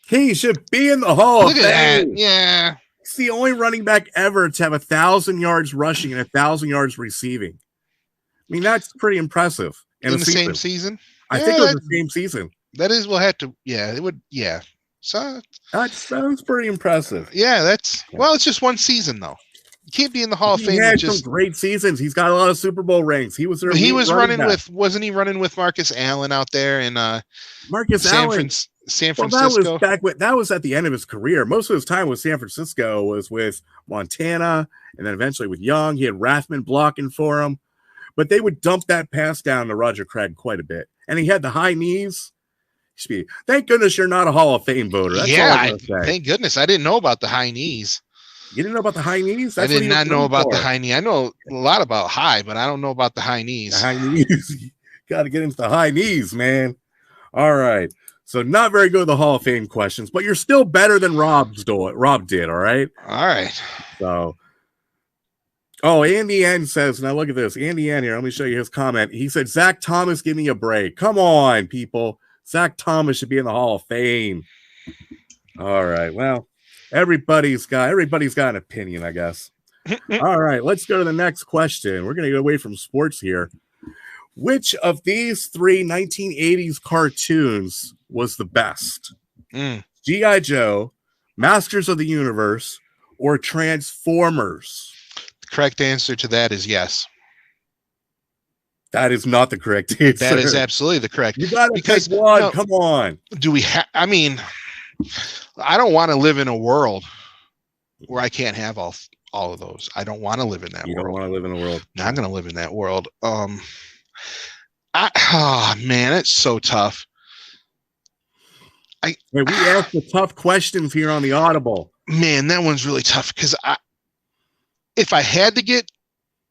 He should be in the Hall of Fame. That. Yeah. He's the only running back ever to have 1,000 yards rushing and 1,000 yards receiving. I mean, that's pretty impressive. In the same season? I think it was the same season. That is, we'll have to, it would, yeah. So that sounds pretty impressive. Yeah, well, it's just one season, though. You can't be in the Hall of Fame. He had some great seasons. He's got a lot of Super Bowl rings. He was running with, wasn't he running with Marcus Allen out there in Marcus Allen? San Well, Francisco. that was at the end of his career. Most of his time with San Francisco was with Montana, and then eventually with Young. He had Rathman blocking for him, but they would dump that pass down to Roger Craig quite a bit, and he had the high knees. Thank goodness you're not a Hall of Fame voter. That's all I'm gonna say. Thank goodness I didn't know about the high knees. You didn't know about the high knees? I did not know about the high knee. I know a lot about high, but I don't know about the high knees. The high knees. Got to get into the high knees, man. All right. So not very good at the Hall of Fame questions, but you're still better than Rob did. All right. All right. So, Andy N says, now look at this. Andy N here. Let me show you his comment. He said, Zach Thomas, give me a break. Come on, people. Zach Thomas should be in the Hall of Fame. All right. Well, everybody's got an opinion, I guess. All right. Let's go to the next question. We're going to get away from sports here. Which of these three 1980s cartoons was the best? G.I. Joe, Masters of the Universe, or Transformers? The correct answer to that is yes. That is not the correct answer. That is absolutely the correct. You got to pick one. No, come on. Do we I mean, I don't want to live in a world where I can't have all of those. I don't want to live in that world. You don't want to live in a world. No, I'm going to live in that world. Man, it's so tough. We asked the tough questions here on the Audible. Man, that one's really tough because if I had to get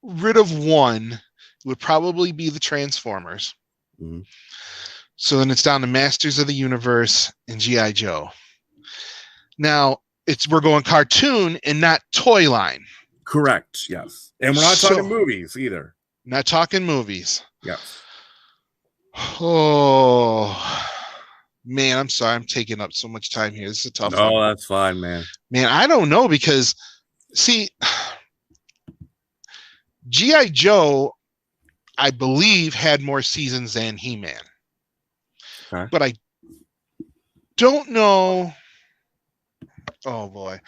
rid of one, it would probably be the Transformers. Mm-hmm. So then it's down to Masters of the Universe and G.I. Joe. Now we're going cartoon and not toy line. Correct. Yes, and we're not talking movies either. Not talking movies. Yes. Oh, man, I'm sorry. I'm taking up so much time here. This is a tough one. Oh, that's fine, man. Man, I don't know because, see, G.I. Joe, I believe, had more seasons than He-Man. Okay. But I don't know. Oh, boy.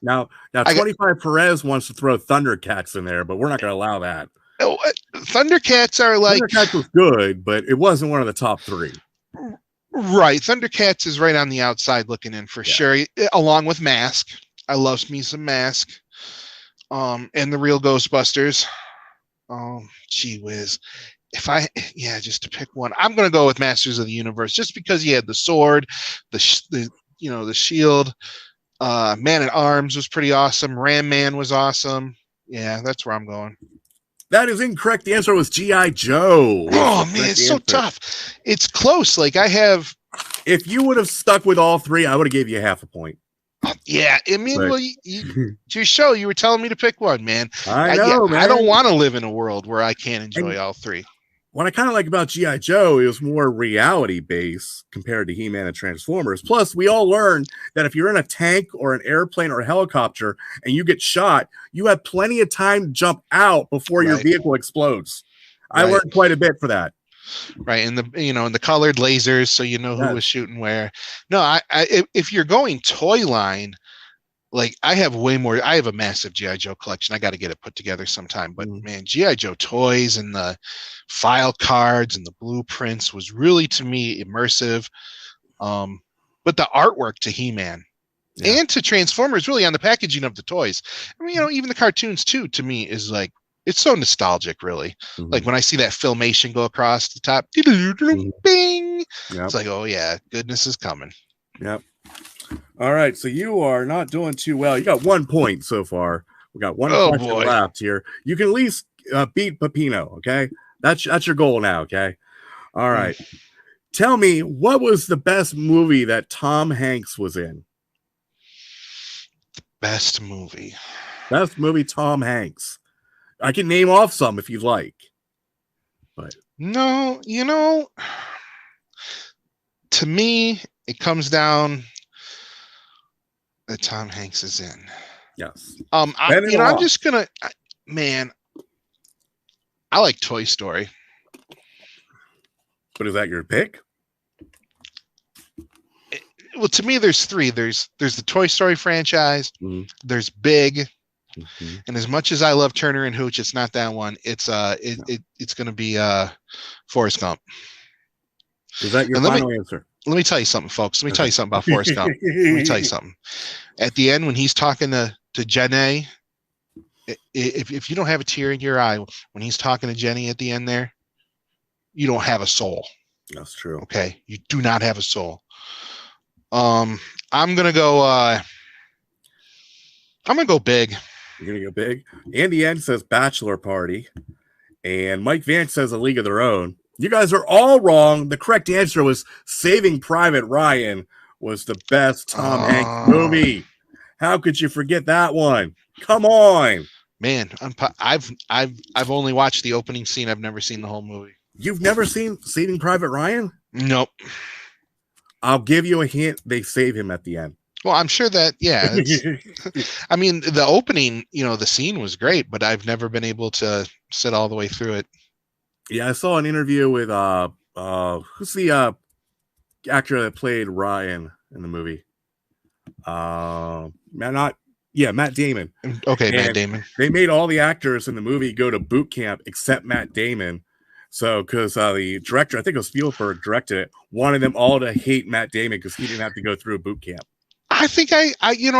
Now 25 Perez wants to throw Thundercats in there, but we're not going to allow that. Oh, Thundercats are like... Thundercats was good, but it wasn't one of the top three. Right. Thundercats is right on the outside looking in for sure, along with Mask. I love me some Mask. And the real Ghostbusters. Gee whiz. Just to pick one, I'm going to go with Masters of the Universe just because he had the sword, the shield. Man at Arms was pretty awesome. Ram Man was awesome. Yeah, that's where I'm going. That is incorrect. The answer was G.I. Joe. Oh, man, it's so tough. It's close. Like, if you would have stuck with all three, I would have gave you half a point. Yeah, I mean, well, to your show, you were telling me to pick one, man. I know, man. I don't want to live in a world where I can't enjoy all three. What I kind of like about G.I. Joe is more reality-based compared to He-Man and Transformers. Plus, we all learned that if you're in a tank or an airplane or a helicopter and you get shot, you have plenty of time to jump out before your vehicle explodes. I learned quite a bit for that. Right, and the colored lasers, so you know who was shooting where. No, if you're going toy line, like I have a massive G.I. Joe collection. I got to get it put together sometime. But man, G.I. Joe toys and the file cards and the blueprints was really, to me, immersive. But the artwork to He-Man and to Transformers, really on the packaging of the toys. I mean, even the cartoons too, to me, is like, it's so nostalgic, really. Mm-hmm. Like when I see that filmation go across the top, bing, it's like, oh yeah, goodness is coming. Yep. All right, so you are not doing too well. You got 1 point so far. We got one question left here. You can at least beat Pepino, okay? That's your goal now, okay? All right. Tell me, what was the best movie that Tom Hanks was in? Best movie. Best movie, Tom Hanks. I can name off some if you'd like. But no, to me, it comes down that Tom Hanks is in. Yes. I'm just gonna, man. I like Toy Story. But is that your pick? Well, to me, there's three. There's the Toy Story franchise. Mm-hmm. There's Big. Mm-hmm. And as much as I love Turner and Hooch, it's not that one. It's going to be Forrest Gump. Is that your final answer? let me tell you something, folks. Let me tell you something about Forrest Gump. Let me tell you something. At the end, when he's talking to Jenny, if you don't have a tear in your eye when he's talking to Jenny at the end there, you don't have a soul. That's true. Okay, you do not have a soul. I'm gonna go big. You're gonna go big. Andy N says Bachelor Party, and Mike Vance says A League of Their Own. You guys are all wrong. The correct answer was Saving Private Ryan was the best Tom Hanks movie. How could you forget that one? Come on, man. I've only watched the opening scene. I've never seen the whole movie. You've never seen Saving Private Ryan? Nope. I'll give you a hint. They save him at the end. Well, I'm sure that, yeah. I mean, the opening, the scene was great, but I've never been able to sit all the way through it. Yeah, I saw an interview with who's the actor that played Ryan in the movie? Matt Damon. Okay, and Matt Damon. They made all the actors in the movie go to boot camp except Matt Damon. So, because the director, I think it was Spielberg, directed it, wanted them all to hate Matt Damon because he didn't have to go through a boot camp. I think I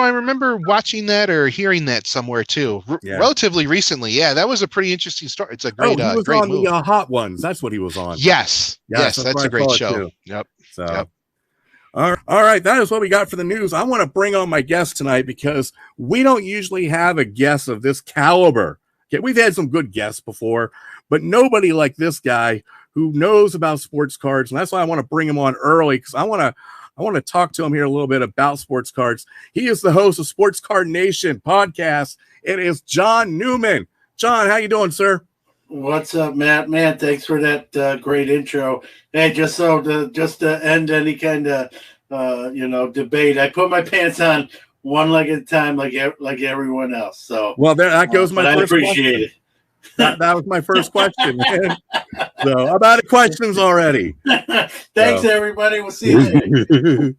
remember watching that or hearing that somewhere too, relatively recently. Yeah, that was a pretty interesting story. It's a great, he was great on movie. the Hot Ones. That's what he was on. Yes, that's a great show. Too. Yep. So, yep. All right, that is what we got for the news. I want to bring on my guest tonight because we don't usually have a guest of this caliber. Okay, we've had some good guests before, but nobody like this guy who knows about sports cards, and that's why I want to bring him on early because I want to talk to him here a little bit about sports cards. He is the host of Sports Card Nation podcast. It is John Newman. John, how you doing, sir? What's up, Matt? Man, thanks for that great intro. Hey, just to end any kind of debate, I put my pants on one leg at a time, like everyone else. So well, that goes my first I appreciate question. it. That was my first question, man. So I'm out of questions already. Thanks, everybody. We'll see you later.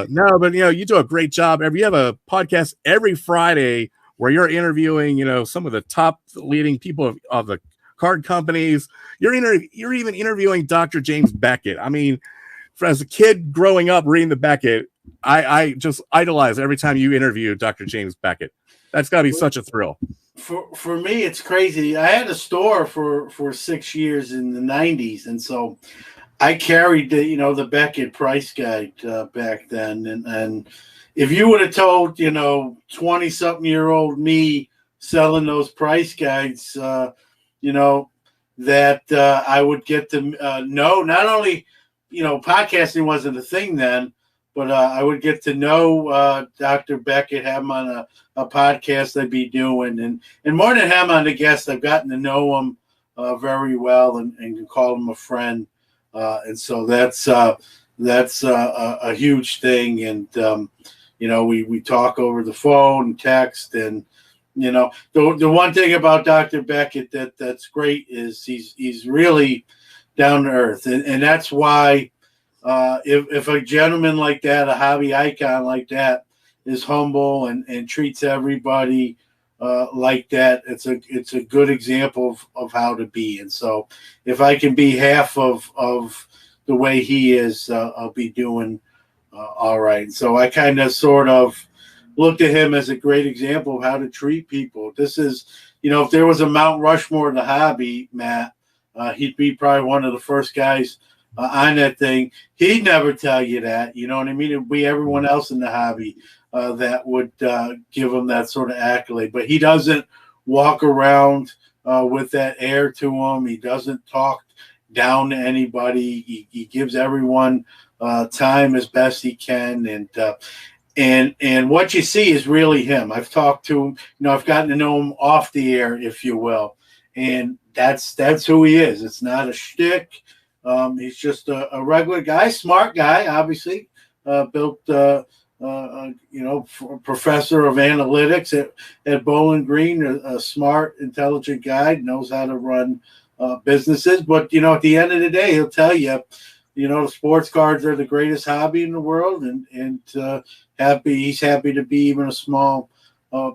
No, but you do a great job. You have a podcast every Friday where you're interviewing, some of the top leading people of the card companies. You're even interviewing Dr. James Beckett. I mean, as a kid growing up reading the Beckett, I just idolize every time you interview Dr. James Beckett. That's got to be such a thrill. For me, it's crazy. I had a store for 6 years in the 90s, and so I carried the Beckett price guide back then. And if you would have told 20-something-year-old me selling those price guides, that I would get to know not only podcasting wasn't a thing then, but I would get to know Dr. Beckett, have him on a podcast I'd be doing. And more than have him on a guest, I've gotten to know him very well and can call him a friend. And so that's a huge thing. And, we talk over the phone and text. And, the one thing about Dr. Beckett that's great is he's really down to earth. And that's why if a gentleman like that, a hobby icon like that, is humble and treats everybody like that, it's a good example of how to be. And so if I can be half of the way he is, I'll be doing all right. So I kind of sort of looked at him as a great example of how to treat people. This is, if there was a Mount Rushmore in the hobby, Matt, he'd be probably one of the first guys on that thing. He'd never tell you that, you know what I mean? It would be everyone else in the hobby that would give him that sort of accolade. But he doesn't walk around with that air to him. He doesn't talk down to anybody. He gives everyone time as best he can. And what you see is really him. I've talked to him, I've gotten to know him off the air, if you will. And that's who he is. It's not a shtick. He's just a regular guy, smart guy, obviously, built, professor of analytics at Bowling Green, a smart, intelligent guy, knows how to run businesses. But, at the end of the day, he'll tell you, the sports cards are the greatest hobby in the world, and he's happy to be even a small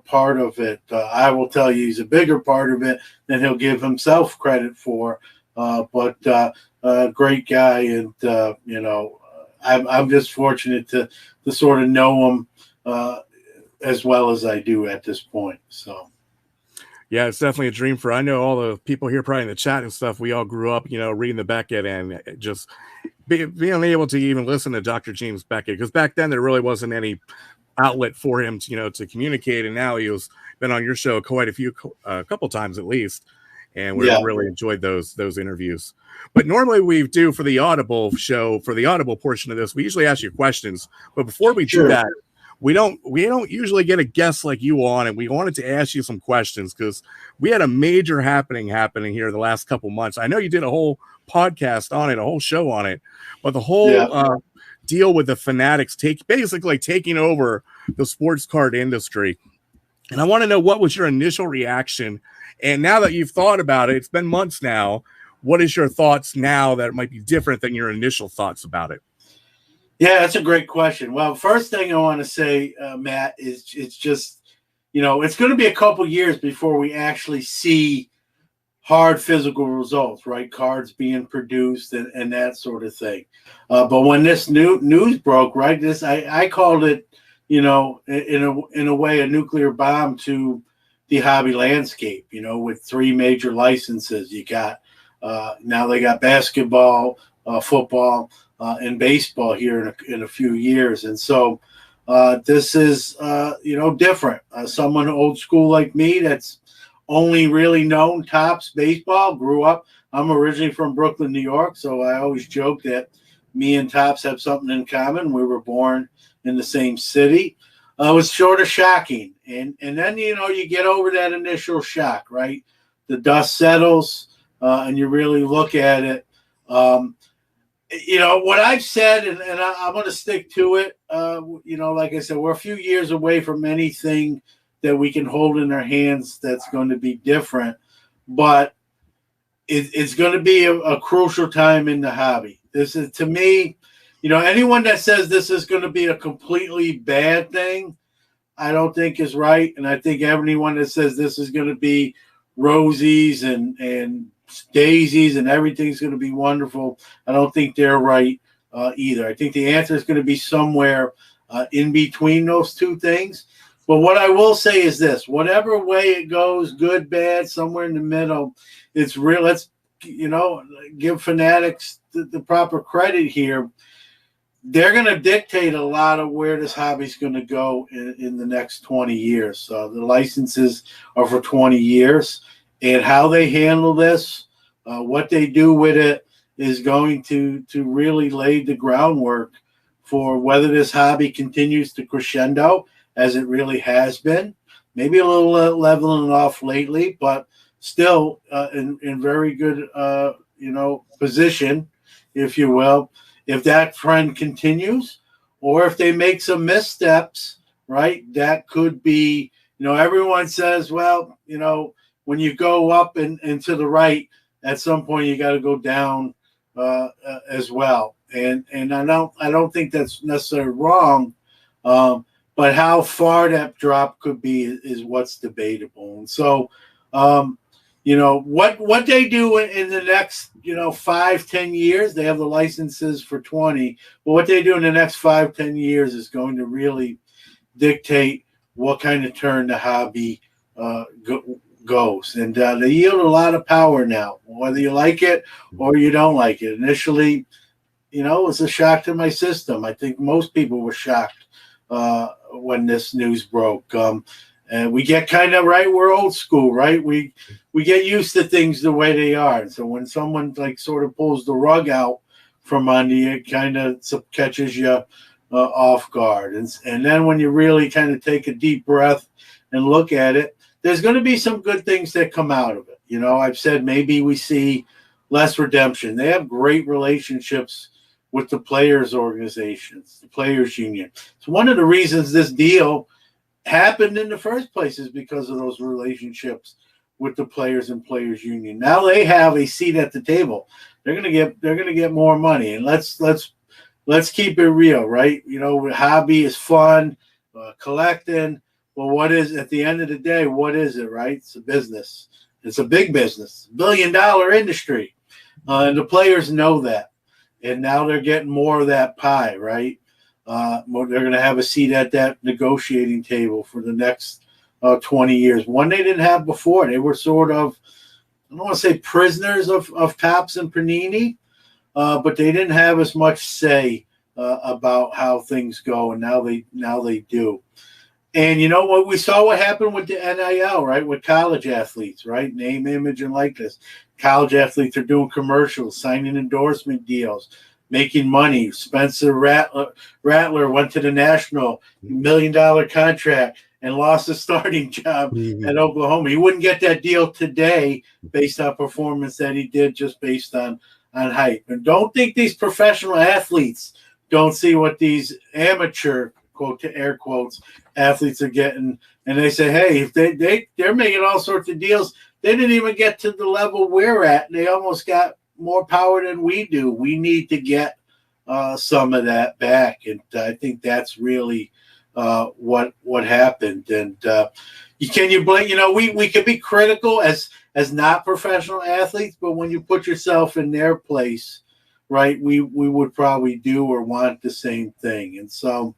part of it. I will tell you he's a bigger part of it than he'll give himself credit for. But great guy, and I'm just fortunate to sort of know him as well as I do at this point. So. Yeah, it's definitely a dream for, I know all the people here probably in the chat and stuff. We all grew up, reading the Beckett and just being able to even listen to Dr. James Beckett, because back then there really wasn't any outlet for him to, to communicate. And now he was been on your show quite a couple times at least. And we really enjoyed those interviews. But normally we do for the Audible show, for the Audible portion of this, we usually ask you questions. But before we do that, we don't usually get a guest like you on, and we wanted to ask you some questions because we had a major happening here the last couple months. I know you did a whole podcast on it, a whole show on it, but the whole deal with the Fanatics basically taking over the sports card industry. And I want to know, what was your initial reaction? And now that you've thought about it, it's been months now, what is your thoughts now that might be different than your initial thoughts about it? Yeah, that's a great question. Well, first thing I want to say, Matt, is it's just, it's going to be a couple years before we actually see hard physical results, right? Cards being produced and that sort of thing. But when this news broke, right, I called it, in a way, a nuclear bomb to the hobby landscape, with 3 major licenses. You got, now they got basketball, football, and baseball here in a few years. And so this is, different. Someone old school like me that's only really known Topps baseball, grew up. I'm originally from Brooklyn, New York, so I always joke that me and Topps have something in common. We were born in the same city. It was sort of shocking. And then, you get over that initial shock, right? The dust settles, and you really look at it. What I've said, and I'm going to stick to it, like I said, we're a few years away from anything that we can hold in our hands that's going to be different. But it's going to be a crucial time in the hobby. This is, to me, anyone that says this is going to be a completely bad thing, I don't think is right. And I think anyone that says this is going to be rosies and daisies and everything's going to be wonderful, I don't think they're right either. I think the answer is going to be somewhere in between those two things. But what I will say is this: whatever way it goes, good, bad, somewhere in the middle, it's real. Let's give Fanatics the proper credit here. They're going to dictate a lot of where this hobby's going to go in the next 20 years. So the licenses are for 20 years. And how they handle this, what they do with it, is going to really lay the groundwork for whether this hobby continues to crescendo, as it really has been. Maybe a little leveling off lately, but still in very good position, if you will, if that trend continues, or if they make some missteps, right? That could be, everyone says, well, when you go up and to the right, at some point you got to go down as well. And I don't think that's necessarily wrong, but how far that drop could be is what's debatable. And so, what they do in the next 5-10 years, they have the licenses for 20. But what they do in the next 5-10 years is going to really dictate what kind of turn the hobby goes. And they yield a lot of power now, whether you like it or you don't like it. Initially, it was a shock to my system. I think most people were shocked when this news broke. And we get kind of, right, we're old school, right? We get used to things the way they are. And so when someone sort of pulls the rug out from under you, it kind of catches you off guard. And then when you really kind of take a deep breath and look at it, there's going to be some good things that come out of it. I've said maybe we see less redemption. They have great relationships with the players' organizations, the players' union. So one of the reasons this deal happened in the first place is because of those relationships with the players and players' union. Now they have a seat at the table. They're going to get more money. And let's keep it real, right? Hobby is fun, collecting. Well, what is, at the end of the day, what is it, right? It's a business. It's a big business, $1 billion industry. And the players know that. and now they're getting more of that pie, right? They're going to have a seat at that negotiating table for the next 20 years. One they didn't have before. They were sort of, I don't want to say prisoners of Topps and Panini, but they didn't have as much say about how things go, and now they do. And you know what? We saw what happened with the NIL, right? With college athletes, right? Name, image, and likeness. College athletes are doing commercials, signing endorsement deals, making money. Spencer Rattler went to the National, $1 million contract, and lost his starting job at Oklahoma. He wouldn't get that deal today based on performance that he did, just based on hype. And don't think these professional athletes don't see what these amateur, quote to air quotes, athletes are getting. And they say, hey, if they're making all sorts of deals, they didn't even get to the level we're at. They almost got more power than we do. We need to get some of that back. And I think that's really what happened. And can you blame, we can be critical as not professional athletes, but when you put yourself in their place, right, we would probably do or want the same thing. And so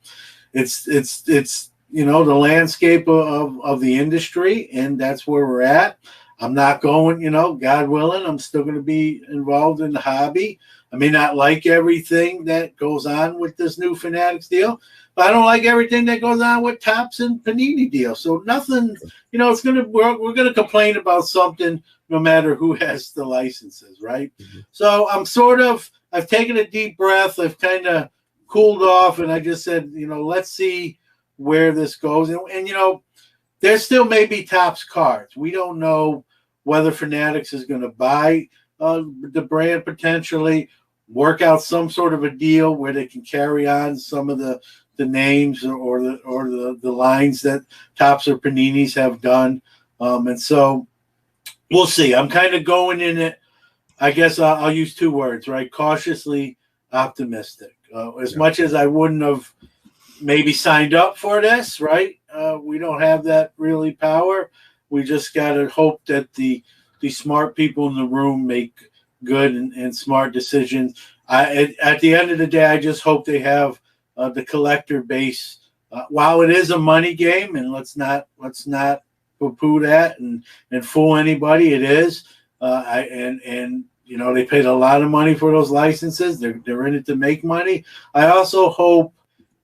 it's the landscape of the industry, and that's where we're at. I'm not going, God willing, I'm still going to be involved in the hobby. I may not like everything that goes on with this new Fanatics deal, but I don't like everything that goes on with Topps and Panini deal. So nothing, we're going to complain about something no matter who has the licenses, right? Mm-hmm. So I've taken a deep breath. I've kind of cooled off, and I just said, let's see where this goes. And there still may be Topps cards. We don't know whether Fanatics is going to buy the brand potentially, work out some sort of a deal where they can carry on some of the names or the lines that Topps or Paninis have done. And so we'll see. I'm kind of going in it. I guess I'll use two words, right? Cautiously optimistic. As much as I wouldn't have maybe signed up for this, right? We don't have that really power. We just got to hope that the smart people in the room make good and smart decisions. At the end of the day, I just hope they have the collector base. While it is a money game, and let's not poo-poo that and fool anybody, it is. They paid a lot of money for those licenses. They're in it to make money. I also hope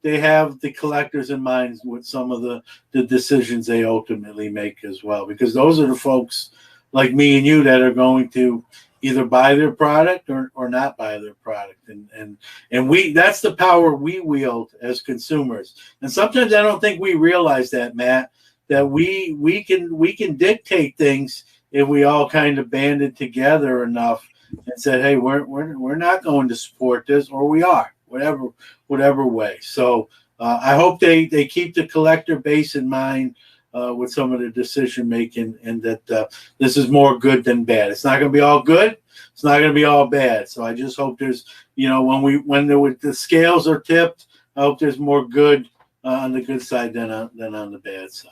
they have the collectors in mind with some of the decisions they ultimately make as well, because those are the folks like me and you that are going to either buy their product or not buy their product. And we, that's the power we wield as consumers. And sometimes I don't think we realize that, Matt, that we can dictate things if we all kind of banded together enough and said, hey, we're not going to support this, or we are, whatever way. So I hope they keep the collector base in mind with some of the decision making, and that this is more good than bad. It's not going to be all good. It's not going to be all bad. So I just hope there's, when the scales are tipped, I hope there's more good on the good side than on the bad side.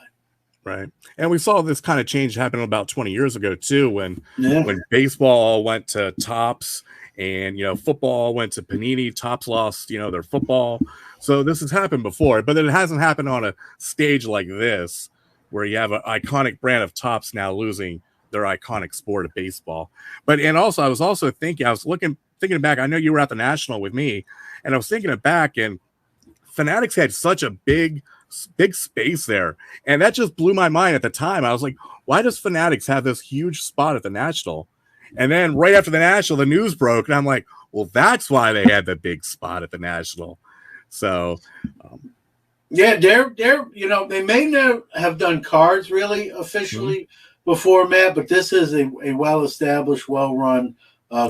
Right. And we saw this kind of change happen about 20 years ago too, when baseball went to Topps and, football went to Panini. Topps lost, their football. So this has happened before, but it hasn't happened on a stage like this, where you have an iconic brand of Topps now losing their iconic sport of baseball. I was also thinking, thinking back, I know you were at the National with me, and I was thinking it back, and Fanatics had such a big space there, and that just blew my mind at the time. I was like, why does Fanatics have this huge spot at the National? And then right after the National, the news broke, and I'm like, well, that's why they had the big spot at the National. So yeah, they're they may not have done cards really officially before, Matt, but this is a well-established, well-run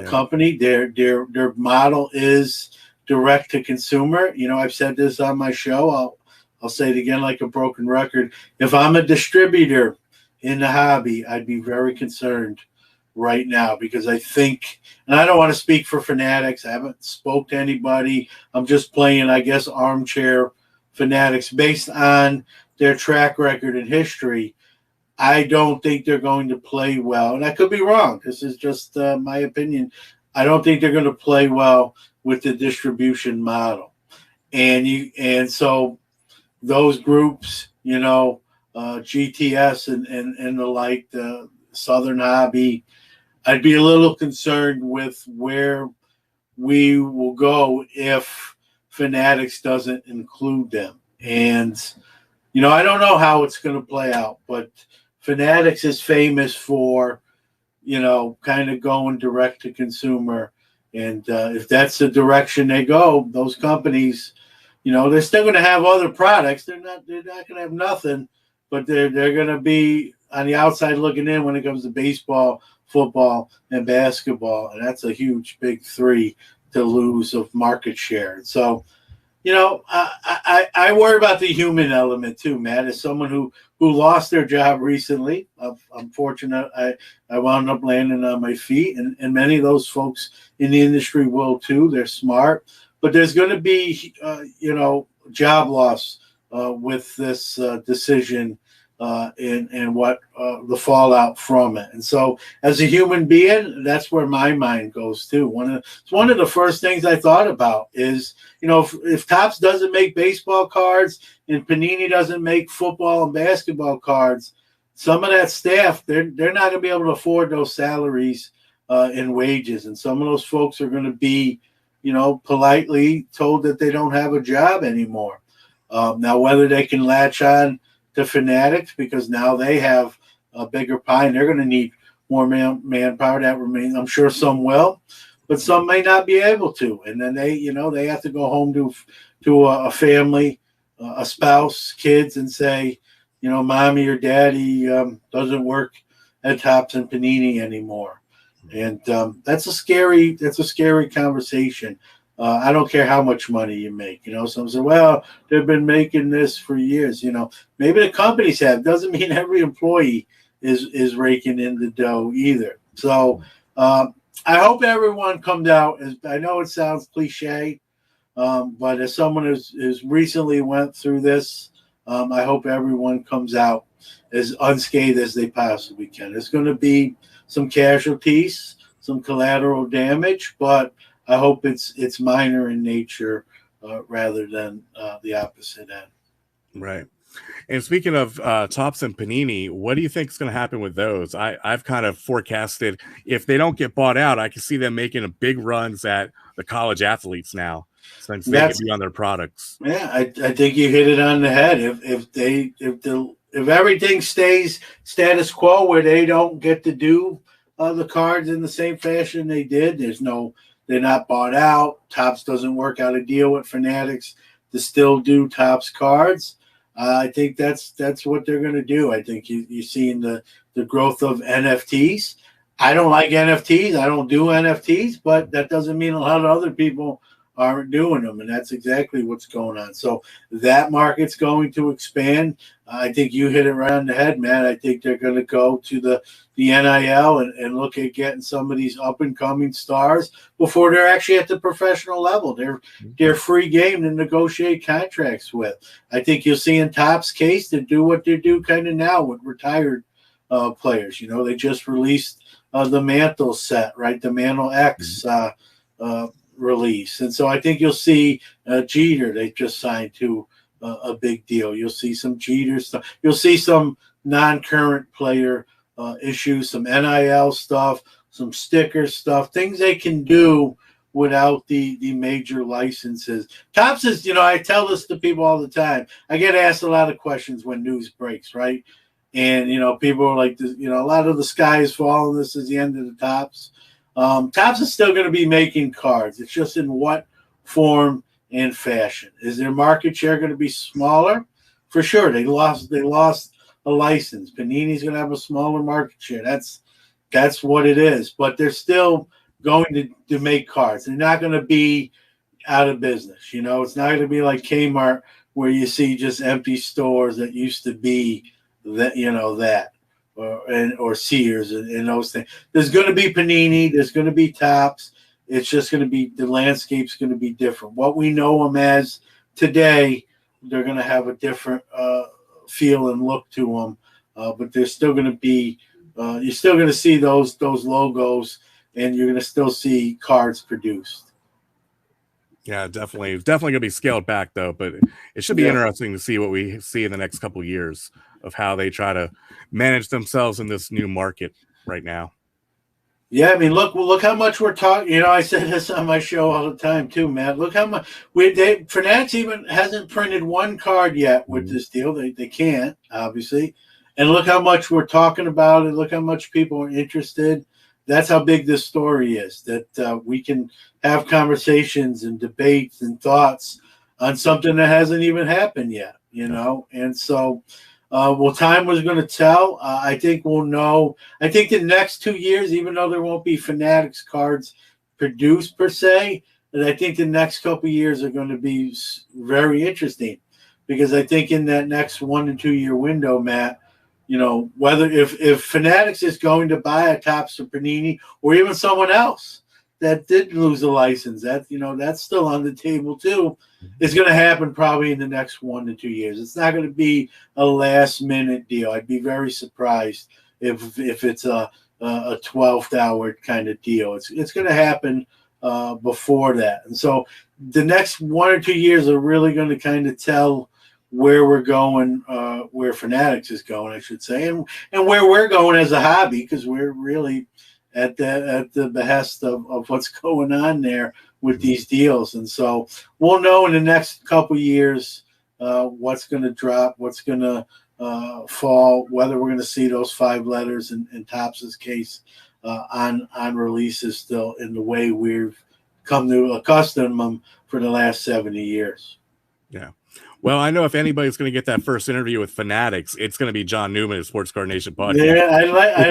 company. Their model is direct to consumer. I've said this on my show. I'll say it again like a broken record. If I'm a distributor in the hobby, I'd be very concerned right now, because I think, and I don't want to speak for Fanatics, I haven't spoke to anybody. I'm just playing, I guess, armchair Fanatics based on their track record and history. I don't think they're going to play well, and I could be wrong. This is just my opinion. I don't think they're going to play well with the distribution model. And so those groups, GTS and the like, the Southern Hobby, I'd be a little concerned with where we will go if Fanatics doesn't include them. And, I don't know how it's going to play out, but Fanatics is famous for, kind of going direct to consumer. And if that's the direction they go, those companies, they're still going to have other products. They're not going to have nothing, but they're going to be on the outside looking in when it comes to baseball, football, and basketball. And that's a huge, big three to lose of market share. So, I worry about the human element too, Matt. As someone who lost their job recently, I'm fortunate I wound up landing on my feet, and many of those folks in the industry will too. They're smart, but there's going to be, job loss with this decision and what the fallout from it. And so as a human being, that's where my mind goes too. It's one of the first things I thought about is, if Topps doesn't make baseball cards and Panini doesn't make football and basketball cards, some of that staff, they're not going to be able to afford those salaries and wages. And some of those folks are going to be, politely told that they don't have a job anymore. Now, whether they can latch on to Fanatics because now they have a bigger pie and they're going to need more manpower, that remains. I'm sure some will, but some may not be able to. And then they have to go home to a family, a spouse, kids, and say, mommy or daddy doesn't work at Topps and Panini anymore. And that's a scary conversation. I don't care how much money you make. Some say, well, they've been making this for years. Maybe the companies have. Doesn't mean every employee is raking in the dough either. So I hope everyone comes out. I know it sounds cliche, but as someone who's recently went through this, I hope everyone comes out as unscathed as they possibly can. There's going to be some casualties, some collateral damage, but I hope it's minor in nature rather than the opposite end. Right. And speaking of Topps and Panini, what do you think is going to happen with those? I've kind of forecasted if they don't get bought out, I can see them making a big runs at the college athletes now, since they can be on their products. Yeah, I think you hit it on the head. If everything stays status quo where they don't get to do the cards in the same fashion they did, they're not bought out. Topps doesn't work out a deal with Fanatics to still do Topps cards. I think that's what they're going to do. I think you're seeing the growth of NFTs. I don't like NFTs. I don't do NFTs, but that doesn't mean a lot of other people aren't doing them, and that's exactly what's going on. So that market's going to expand. I think you hit it right on the head, man. I think they're going to go to the NIL and look at getting some of these up-and-coming stars before they're actually at the professional level. They're free game to negotiate contracts with. I think you'll see in Topps' case to do what they do kind of now with retired players. They just released the Mantle set, right? The Mantle X release. And so I think you'll see Jeter, they just signed to a big deal. You'll see some Jeter stuff. You'll see some non-current player issues, some NIL stuff, some sticker stuff, things they can do without the major licenses. Topps is, I tell this to people all the time. I get asked a lot of questions when news breaks, right? And, people are like, a lot of the sky is falling. This is the end of the Topps. Topps is still going to be making cards. It's just in what form and fashion. Is their market share going to be smaller? For sure. They lost a license. Panini's going to have a smaller market share. That's what it is. But they're still going to make cards. They're not going to be out of business. It's not going to be like Kmart where you see just empty stores that used to be that. Or Sears and those things. There's going to be Panini. There's going to be Topps. It's just going to be, the landscape's going to be different. What we know them as today, they're going to have a different feel and look to them. But there's still going to be, you're still going to see those logos, and you're going to still see cards produced. Yeah, definitely going to be scaled back though, but it should be interesting to see what we see in the next couple of years of how they try to manage themselves in this new market right now. Yeah, I mean, look how much we're talking. You know, I said this on my show all the time too, Matt. Look how much Fanatics even hasn't printed one card yet with this deal. They can't, obviously. And look how much we're talking about it. Look how much people are interested. That's how big this story is, that we can have conversations and debates and thoughts on something that hasn't even happened yet, you know? And so, time was going to tell. I think we'll know. I think the next 2 years, even though there won't be Fanatics cards produced per se, but I think the next couple of years are going to be very interesting, because I think in that next 1 to 2 year window, Matt, you know, whether if Fanatics is going to buy a Topps or Panini or even someone else that did lose a license, that, you know, that's still on the table too. It's going to happen probably in the next 1 to 2 years. It's not going to be a last minute deal. I'd be very surprised if it's a 12th hour kind of deal. It's going to happen before that. And so the next 1 or 2 years are really going to kind of tell where we're going, where Fanatics is going, I should say, and where we're going as a hobby, because we're really at the behest of what's going on there with these deals. And so we'll know in the next couple years what's going to drop, what's going to fall, whether we're going to see those 5 letters in Topps's case on releases still in the way we've come to accustom them for the last 70 years. Yeah. Well, I know if anybody's going to get that first interview with Fanatics, it's going to be John Newman at Sports Card Nation podcast. Yeah, I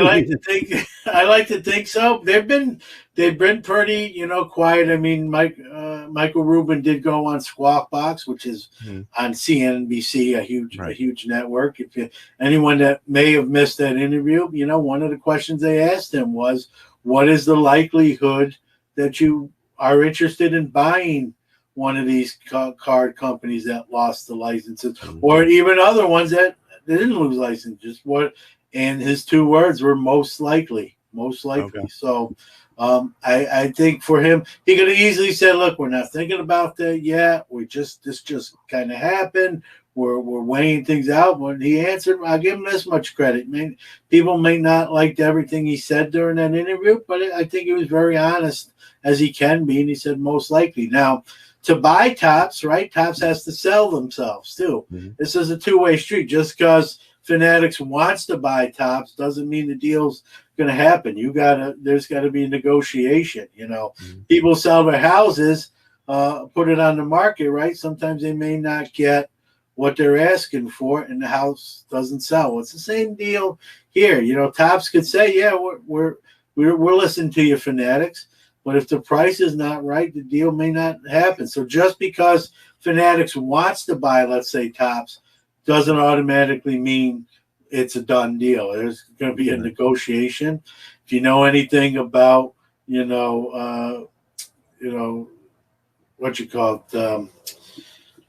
like to think so. They've been pretty, you know, quiet. I mean, Michael Rubin did go on Squawk Box, which is on CNBC, a huge network. If anyone that may have missed that interview, you know, one of the questions they asked him was, "What is the likelihood that you are interested in buying one of these card companies that lost the licenses, or even other ones that didn't lose licenses?" Just what, and his 2 words were most likely. Okay. So I think for him, he could have easily said, "Look, we're not thinking about that yet. This just kind of happened. We're weighing things out." When he answered, I'll give him this much credit. People may not like everything he said during that interview, but I think he was very honest as he can be, and he said most likely. Now, to buy Topps, right? Topps has to sell themselves too. This is a 2-way street. Just because Fanatics wants to buy Topps doesn't mean the deal's going to happen. There's got to be a negotiation. You know, people sell their houses, put it on the market, right? Sometimes they may not get what they're asking for, and the house doesn't sell. Well, it's the same deal here. You know, Topps could say, "Yeah, we're listening to you, Fanatics." But if the price is not right, the deal may not happen. So just because Fanatics wants to buy, let's say, Topps, doesn't automatically mean it's a done deal. There's going to be a negotiation. If you know anything about, what you call it,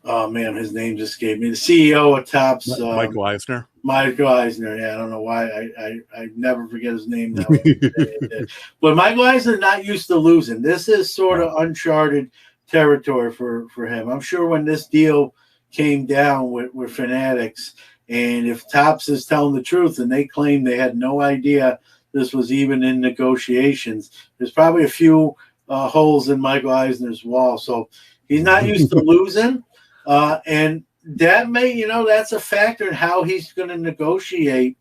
oh man, his name just gave me, the CEO of Topps, Michael Eisner. Michael Eisner, yeah, I don't know why I never forget his name now. But Michael Eisner not used to losing. This is sort of uncharted territory for him. I'm sure when this deal came down with Fanatics, and if Topps is telling the truth and they claim they had no idea this was even in negotiations, there's probably a few holes in Michael Eisner's wall. So he's not used to losing, and that may, that's a factor in how he's going to negotiate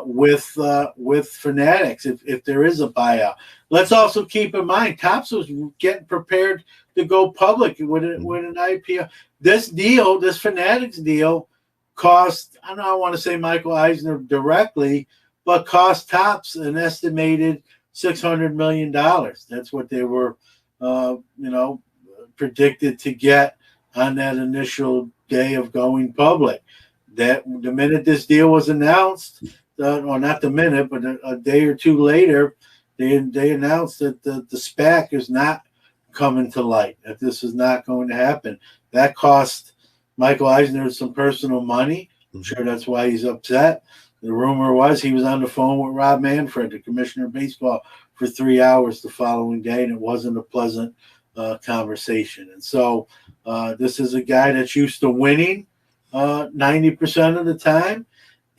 with Fanatics if there is a buyout. Let's also keep in mind, Topps was getting prepared to go public with an IPO. This Fanatics deal cost, I don't want to say Michael Eisner directly, but cost Topps an estimated $600 million. That's what they were, predicted to get on that initial day of going public. That the minute this deal was announced, or not the minute, but a day or two later, they announced that the SPAC is not coming to light, that this is not going to happen. That cost Michael Eisner some personal money. I'm sure that's why he's upset. The rumor was he was on the phone with Rob Manfred, the commissioner of baseball, for 3 hours the following day, and it wasn't a pleasant conversation. And so this is a guy that's used to winning 90% of the time.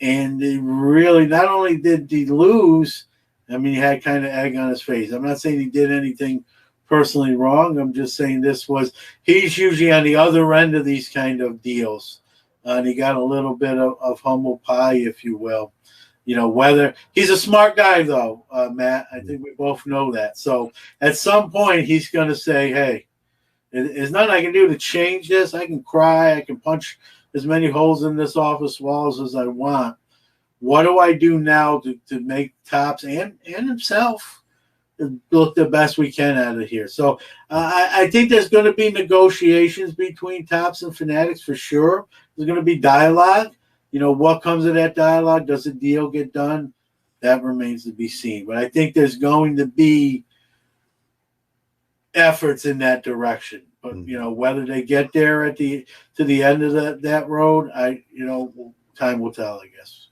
And he really, not only did he lose, I mean, he had kind of egg on his face. I'm not saying he did anything personally wrong. I'm just saying he's usually on the other end of these kind of deals. And he got a little bit of humble pie, if you will. Whether he's a smart guy, though, Matt, I think we both know that. So at some point, he's going to say, hey, there's nothing I can do to change this. I can cry. I can punch as many holes in this office walls as I want. What do I do now to make Topps and himself look the best we can out of here? So I think there's going to be negotiations between Topps and Fanatics for sure. There's going to be dialogue. What comes of that dialogue? Does a deal get done? That remains to be seen. But I think there's going to be efforts in that direction. But whether they get there to the end of that road, time will tell, I guess.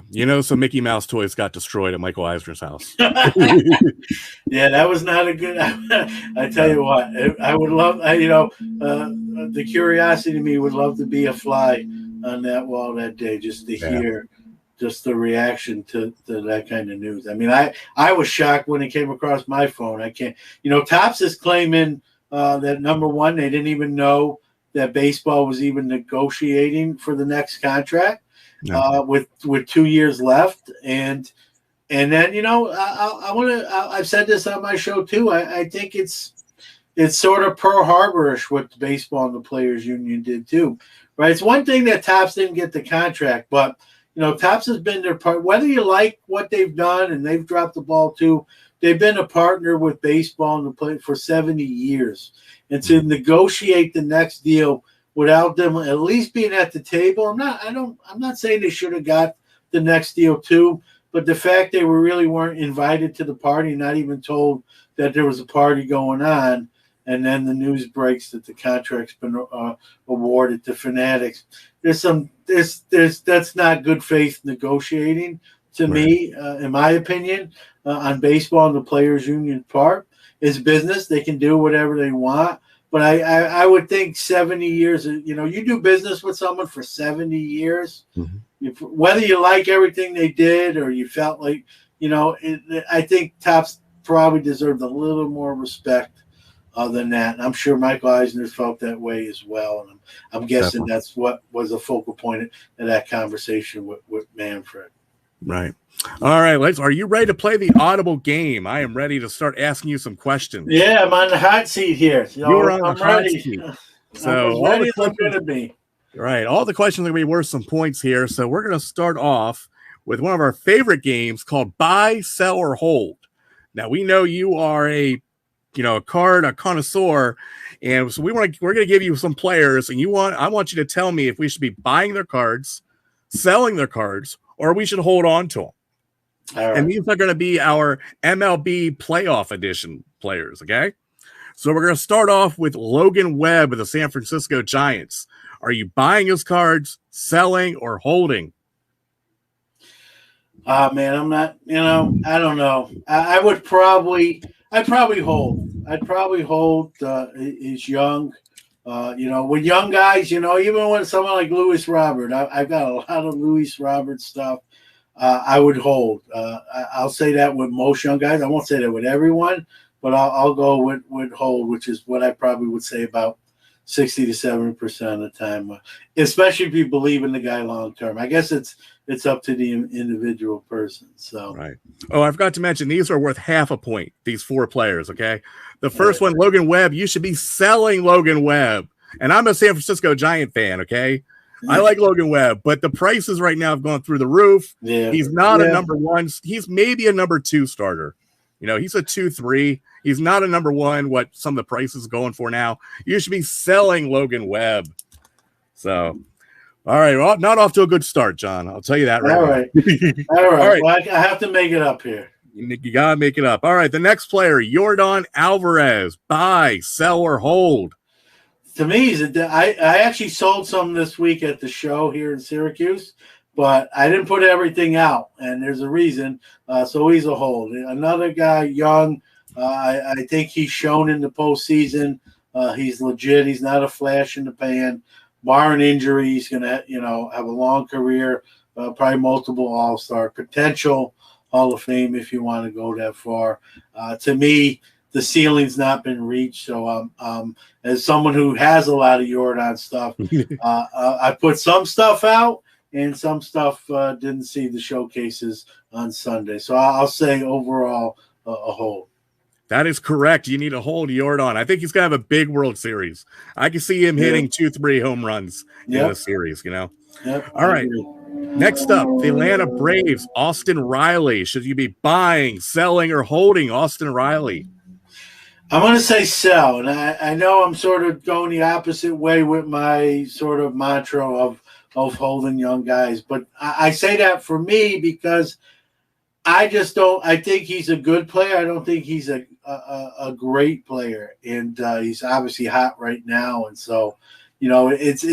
Yeah, so Mickey Mouse toys got destroyed at Michael Eisner's house. Yeah, that was not a good. I tell you what, I would love. The curiosity to me would love to be a fly on that wall that day, just to hear just the reaction to that kind of news. I mean, I was shocked when it came across my phone. I can't. Topps is claiming that number one, they didn't even know that baseball was even negotiating for the next contract. With 2 years left, and then I want to. I've said this on my show too. I think it's sort of Pearl Harbor-ish what the baseball and the players union did too, right? It's one thing that Topps didn't get the contract, but Topps has been their part. Whether you like what they've done, and they've dropped the ball too, they've been a partner with baseball and the play for 70 years, and to negotiate the next deal without them at least being at the table. I'm not saying they should have got the next deal too, but the fact they weren't invited to the party, not even told that there was a party going on, and then the news breaks that the contract's been awarded to Fanatics. That's not good faith negotiating to me, in my opinion, on baseball and the players union part. It's business. They can do whatever they want. But I would think 70 years, you do business with someone for 70 years, whether you like everything they did or you felt like, I think Topps probably deserved a little more respect than that. And I'm sure Michael Eisner felt that way as well. And I'm guessing that's what was a focal point of that conversation with Manfred. Right. All right, Lex, are you ready to play the audible game? I am ready to start asking you some questions. Yeah, I'm on the hot seat here. You're on the hot seat. So I'm ready as I'm going to be. Right. All the questions are going to be worth some points here. So we're going to start off with one of our favorite games called Buy, Sell, or Hold. Now, we know you are a connoisseur, and so we're going to give you some players, and I want you to tell me if we should be buying their cards, selling their cards, or we should hold on to them. Right. And these are going to be our MLB playoff edition players, okay? So we're going to start off with Logan Webb of the San Francisco Giants. Are you buying his cards, selling, or holding? Man, I'm not, I don't know. I'd probably hold. I'd probably hold. He's young. With young guys, even when someone like Luis Robert, I've got a lot of Luis Robert stuff. I would hold. I'll say that with most young guys. I won't say that with everyone, but I'll go with hold, which is what I probably would say about 60 to 70% of the time, especially if you believe in the guy long term. I guess it's up to the individual person. So right. Oh, I forgot to mention these are worth half a point. These four players. Okay. The first one, Logan Webb. You should be selling Logan Webb, and I'm a San Francisco Giant fan. Okay. I like Logan Webb, but the prices right now have gone through the roof. Yeah. He's not a number one. He's maybe a number two starter. He's a 2-3. He's not a number one, what some of the prices are going for now. You should be selling Logan Webb. So, all right. Well, not off to a good start, John. I'll tell you that right All now. right. All right. Well, I have to make it up here. You got to make it up. All right. The next player, Yordan Alvarez. Buy, sell, or hold. To me, I actually sold some this week at the show here in Syracuse, but I didn't put everything out, and there's a reason. So he's a hold. Another guy, young, I think he's shown in the postseason. He's legit. He's not a flash in the pan. Barring injury, he's going to, have a long career, probably multiple All-Star potential, Hall of Fame if you want to go that far. To me, the ceiling's not been reached. So as someone who has a lot of Jordan stuff, I put some stuff out and some stuff didn't see the showcases on Sunday. So I'll say overall a hold. That is correct. You need to hold Jordan. I think he's going to have a big World Series. I can see him hitting 2-3 home runs in the series, Yep, all right. Next up, the Atlanta Braves, Austin Riley. Should you be buying, selling, or holding Austin Riley? I'm going to say sell. And I know I'm sort of going the opposite way with my sort of mantra of holding young guys. But I say that for me because I just don't. I think he's a good player. I don't think he's a great player, and he's obviously hot right now. And so, it's